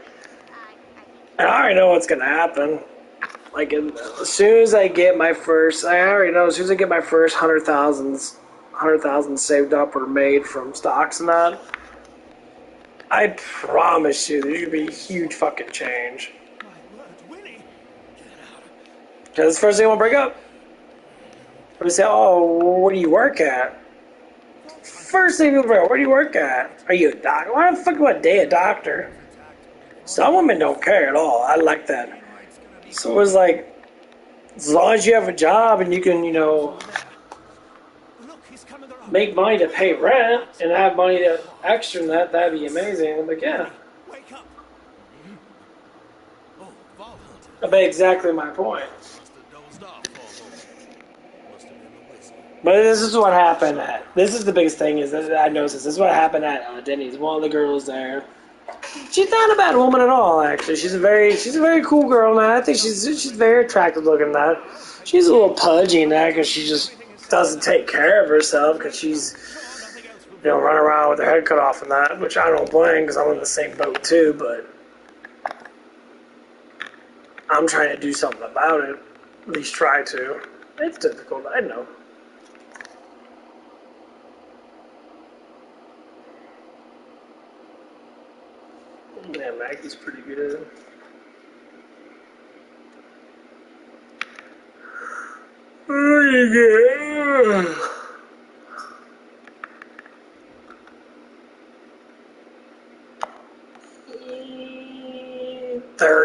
And I already know what's gonna happen. Like, as soon as I get my first, I already know, as soon as I get my first 100,000 saved up or made from stocks and that, I promise you, there's gonna be a huge fucking change. Because the first thing I want to bring up, we say, oh, where do you work at? First thing people bring up, where do you work at? Are you a doctor? Why the fuck do I date a doctor? Some women don't care at all. I like that. So it's like, as long as you have a job and you can, you know, make money to pay rent and have money to extra in that, that'd be amazing. I'm like, yeah. That'd be exactly my point. But this is what happened this is the biggest thing is that I noticed this is what happened at Denny's. One of the girls there, she's not a bad woman at all, actually. She's a very cool girl, man. I think she's very attractive looking, that. She's a little pudgy in that because she just doesn't take care of herself because she's, you know, running around with her head cut off and that, which I don't blame because I'm in the same boat too, but I'm trying to do something about it. At least try to. It's difficult, I know. Yeah, Maggie's pretty good. Oh, yeah.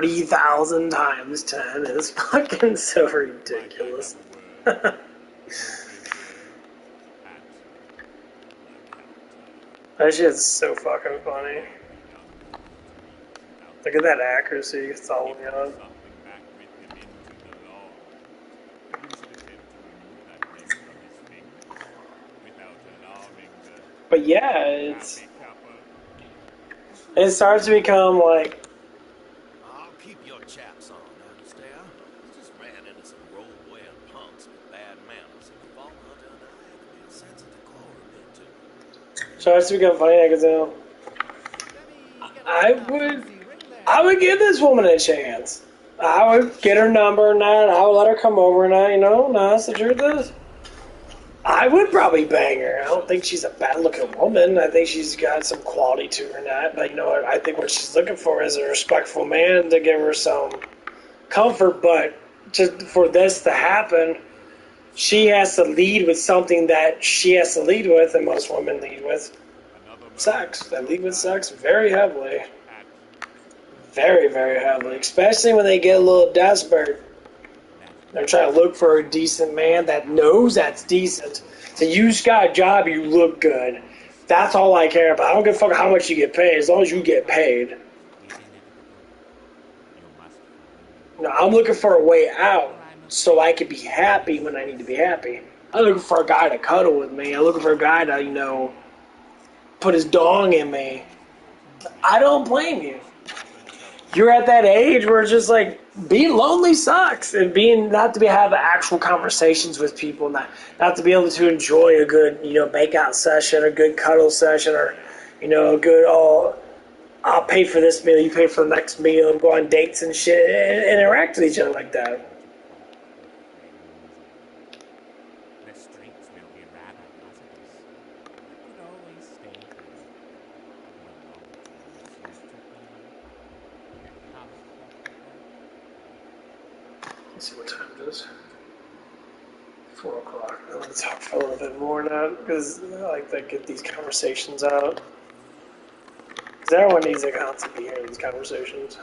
30,000 times 10 is fucking so ridiculous. That shit's so fucking funny. Look at that accuracy, it's all the way up. But yeah, it starts to become like,
I'll keep your chaps on, understand? You just ran into some road-wearing punks with bad manners and you've fallen under an eye of a sense of decorum into.
starts to become funny because I would give this woman a chance. I would get her number and that, and I would let her come over and that, you know, no, that's the truth is. I would probably bang her. I don't think she's a bad-looking woman. I think she's got some quality to her and that. But, you know, I think what she's looking for is a respectful man to give her some comfort. But for this to happen, she has to lead with something that she has to lead with, and most women lead with sex. They lead with sex very heavily. Very, very heavily. Especially when they get a little desperate. They're trying to look for a decent man that knows that's decent. So you just got a job, you look good. That's all I care about. I don't give a fuck how much you get paid, as long as you get paid. No, I'm looking for a way out so I can be happy when I need to be happy. I'm looking for a guy to cuddle with me. I'm looking for a guy to, you know, put his dong in me. I don't blame you. You're at that age where it's just like being lonely sucks, and being not to be have actual conversations with people, not to be able to enjoy a good, you know, make out session, a good cuddle session, or, you know, a good I'll pay for this meal, you pay for the next meal, and go on dates and shit, and interact with each other like that. Let's see what time it is. 4 o'clock. I want to talk for a little bit more now because I like to get these conversations out. Because everyone needs to constantly be hearing these conversations.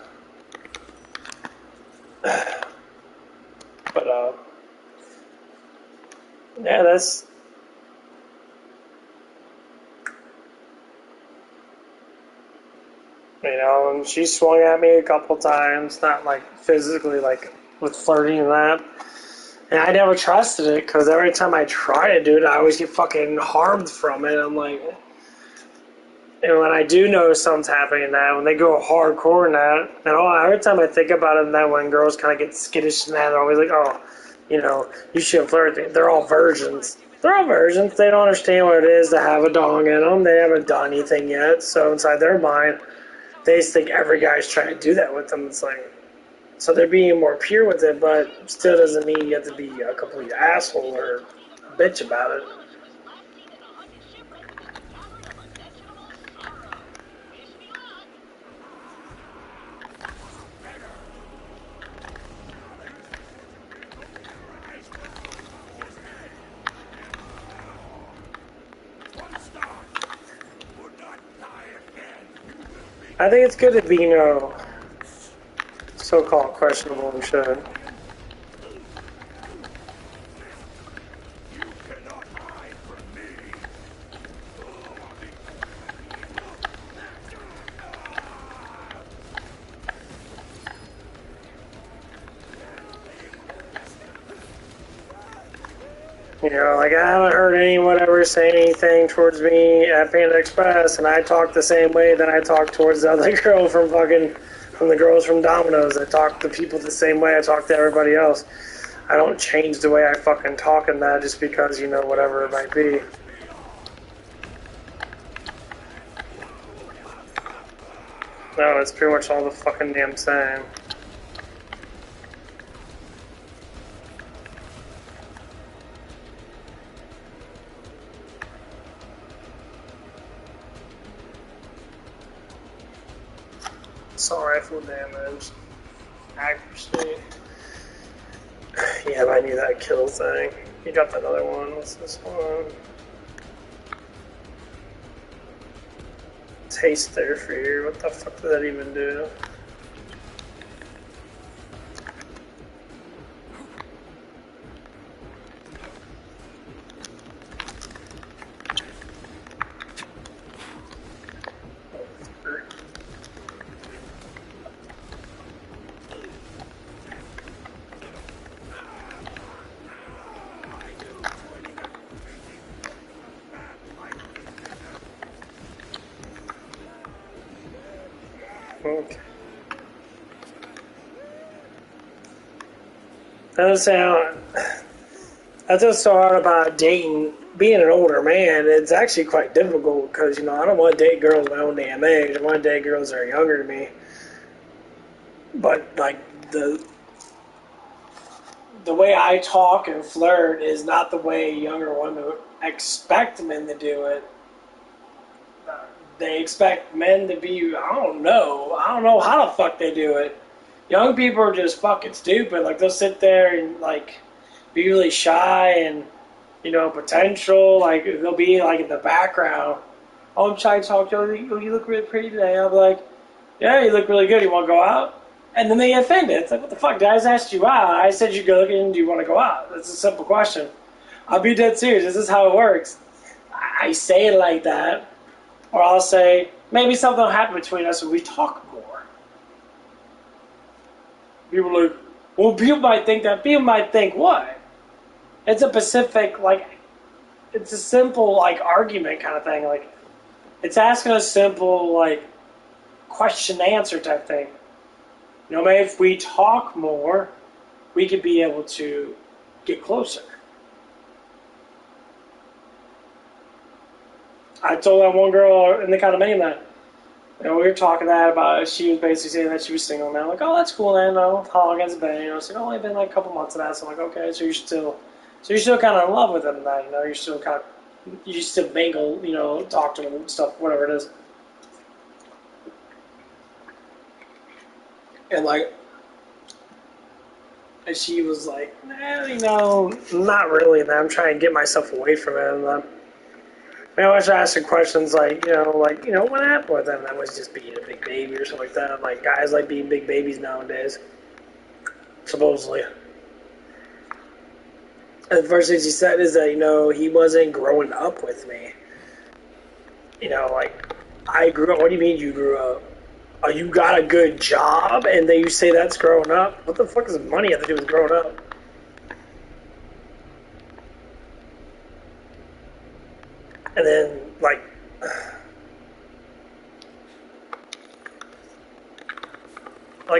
But, yeah, that's. You know, and she swung at me a couple times, not like physically, like with flirting and that. And I never trusted it because every time I try to do it, I always get fucking harmed from it. I'm like, and when I do know something's happening in that, when they go hardcore in that, and every time I think about it, in that when girls kind of get skittish in that, they're always like, oh, you know, you shouldn't flirt with me. They're all virgins. They're all virgins. They don't understand what it is to have a dong in them. They haven't done anything yet. So inside their mind, they just think every guy's trying to do that with them. It's like, so they're being more pure with it, but still doesn't mean you have to be a complete asshole or a bitch about it. I think it's good to be, you know, so-called questionable and shit. You know, like I haven't heard anyone ever say anything towards me at Panda Express, and I talk the same way that I talk towards the other girl from the girls from Domino's. I talk to people the same way I talk to everybody else. I don't change the way I fucking talk in that just because, you know, whatever it might be. No, it's pretty much all the fucking damn same. Assault rifle damage, accuracy. Yeah, but I knew that kill thing. You dropped another one. What's this one? Taste there for you. What the fuck did that even do? Okay. I understand. That's just so hard about dating. Being an older man, it's actually quite difficult because, you know, I don't want to date girls my own damn age. I want to date girls that are younger than me. But, like, the way I talk and flirt is not the way younger women expect men to do it. They expect men to be, I don't know how the fuck they do it. Young people are just fucking stupid. Like, they'll sit there and, like, be really shy and, you know, potential. Like, they'll be, like, in the background. Oh, I'm shy to talk to you. You look really pretty today. I'll be like, yeah, you look really good. You want to go out? And then they get offended. It's like, what the fuck? I just asked you out. I said you're good looking. Do you want to go out? That's a simple question. I'll be dead serious. This is how it works. I say it like that. Or I'll say, maybe something will happen between us when we talk more. People are like, well, people might think that. People might think what? It's a Pacific, like, it's a simple, like, argument kind of thing. Like, it's asking a simple, like, question-answer type thing. You know, maybe if we talk more, we could be able to get closer. I told that one girl in the condominium that, you know, we were talking that about, she was basically saying that she was single, man. I'm like, oh, that's cool, man. No, how long has it been? You know, it's like, only been like a couple months of that. So I'm like, okay, so you're still kind of in love with him, and that, you know, you still mingle, you know, talk to him and stuff, whatever it is. And like, and she was like, nah, you know, not really, man. I'm trying to get myself away from it. And I always ask her questions like, you know, what happened with them? That was just being a big baby or something like that. I'm like, guys like being big babies nowadays, supposedly. And the first thing she said is that, you know, he wasn't growing up with me. You know, like, I grew up. What do you mean you grew up? Oh, you got a good job, and then you say that's growing up? What the fuck does money have to do with growing up? And then, like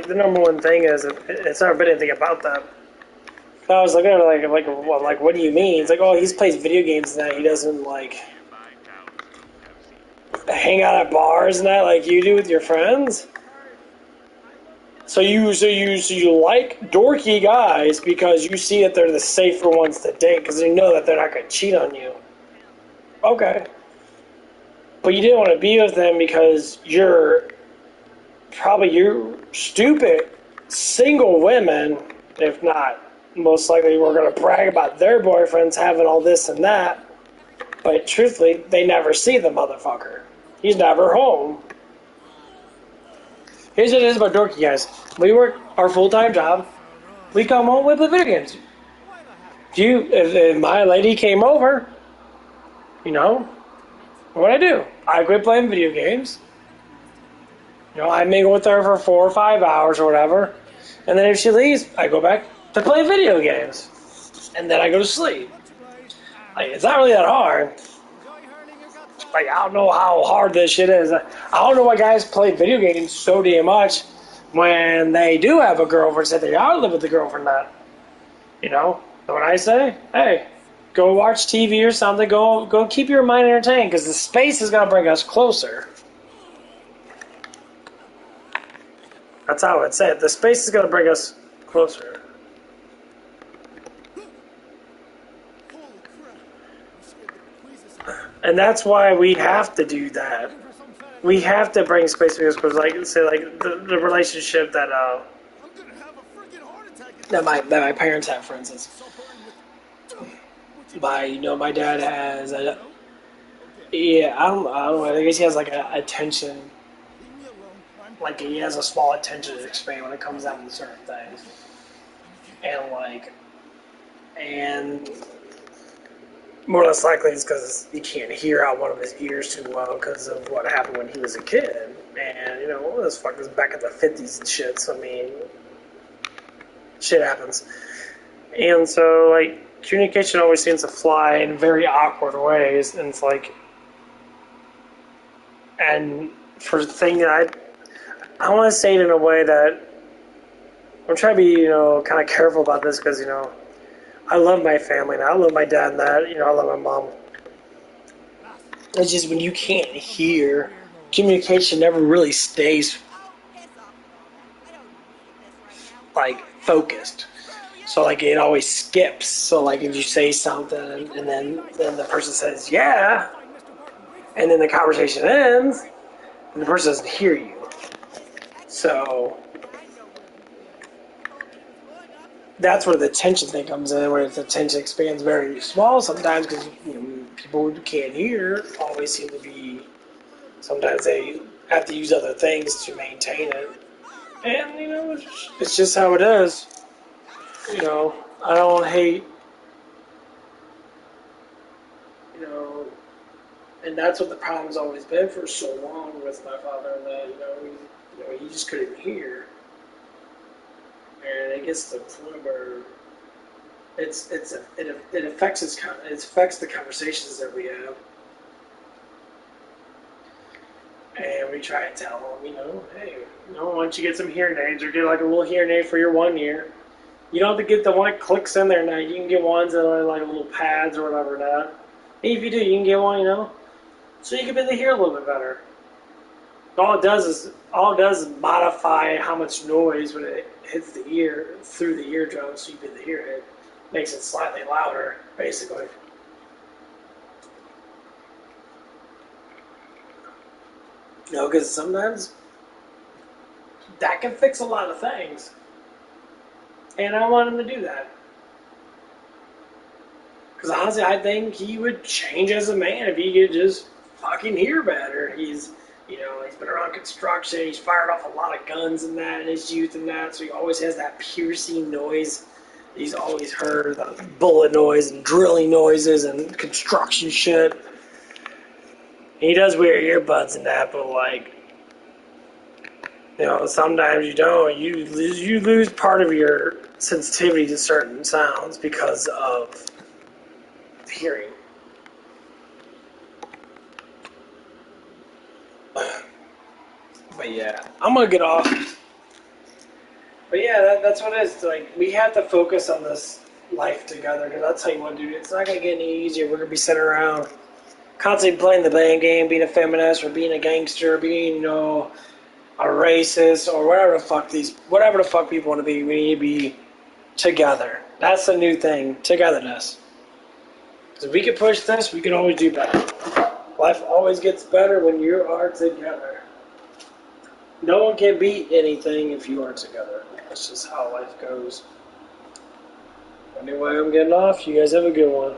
the number one thing is, it's never been anything about that. I was looking at it like, what do you mean? It's like, oh, he plays video games and that. He doesn't, like, hang out at bars and that like you do with your friends. So you like dorky guys because you see that they're the safer ones to date because you know that they're not going to cheat on you. Okay. But you didn't want to be with them because you're stupid single women, if not, most likely we're going to brag about their boyfriends having all this and that. But truthfully, they never see the motherfucker. He's never home. Here's what it is about dorky guys. We work our full-time job. We come home, we play video games. If my lady came over, you know, what I do? I quit playing video games. You know, I mingle with her for 4 or 5 hours or whatever. And then if she leaves, I go back to play video games. And then I go to sleep. Like, it's not really that hard. Like, I don't know how hard this shit is. I don't know why guys play video games so damn much when they do have a girlfriend, say they ought to live with the girlfriend that. You know? So when I say, hey, go watch TV or something, go keep your mind entertained, because the space is going to bring us closer. That's how I would say it. The space is going to bring us closer. And that's why we have to do that. We have to bring space because, like, say, like the relationship that my parents have, for instance. My dad has I don't know. I guess he has like a attention, like he has a small attention span when it comes down to certain things, and more or less likely it's because he can't hear out one of his ears too well because of what happened when he was a kid. And, you know, this fuck was back in the 50s and shit, so I mean, shit happens. And so, like, communication always seems to fly in very awkward ways, and it's like, and for the thing that I want to say it in a way that I'm trying to be, kind of careful about this because, I love my family and I love my dad and that, I love my mom. It's just when you can't hear, communication never really stays like focused. So like it always skips. So like if you say something and then the person says yeah, and then the conversation ends, and the person doesn't hear you. So that's where the tension thing comes in, where the tension expands very small sometimes because people who can't hear always seem to be. Sometimes they have to use other things to maintain it, and it's just how it is. I don't hate, and that's what the problem's always been for so long with my father. That he just couldn't hear, and it gets to the point where it affects the conversations that we have, and we try to tell them, hey, why don't you get some hearing aids or get like a little hearing aid for your 1 year. You don't have to get the one that clicks in there now. You can get ones that are like little pads or whatever now. And if you do, you can get one, so you can be able to hear a little bit better. All it does is modify how much noise when it hits the ear through the eardrum, so you can be able to hear it. Makes it slightly louder, basically. Because sometimes that can fix a lot of things. And I want him to do that. Because honestly, I think he would change as a man if he could just fucking hear better. He's been around construction. He's fired off a lot of guns and that in his youth and that. So he always has that piercing noise. He's always heard the bullet noise and drilling noises and construction shit. And he does wear earbuds and that, but like, sometimes you don't. You lose part of your sensitivity to certain sounds because of hearing. But yeah, I'm gonna get off. But yeah, that's what it is. Like, we have to focus on this life together, because I'll tell you what, dude, it's not gonna get any easier. We're gonna be sitting around constantly playing the blame game, being a feminist or being a gangster, being a racist or whatever the fuck people want to be. We need to be together. That's the new thing, togetherness. Because if we can push this, we can always do better. Life always gets better when you are together. No one can beat anything if you are together. That's just how life goes. Anyway, I'm getting off. You guys have a good one.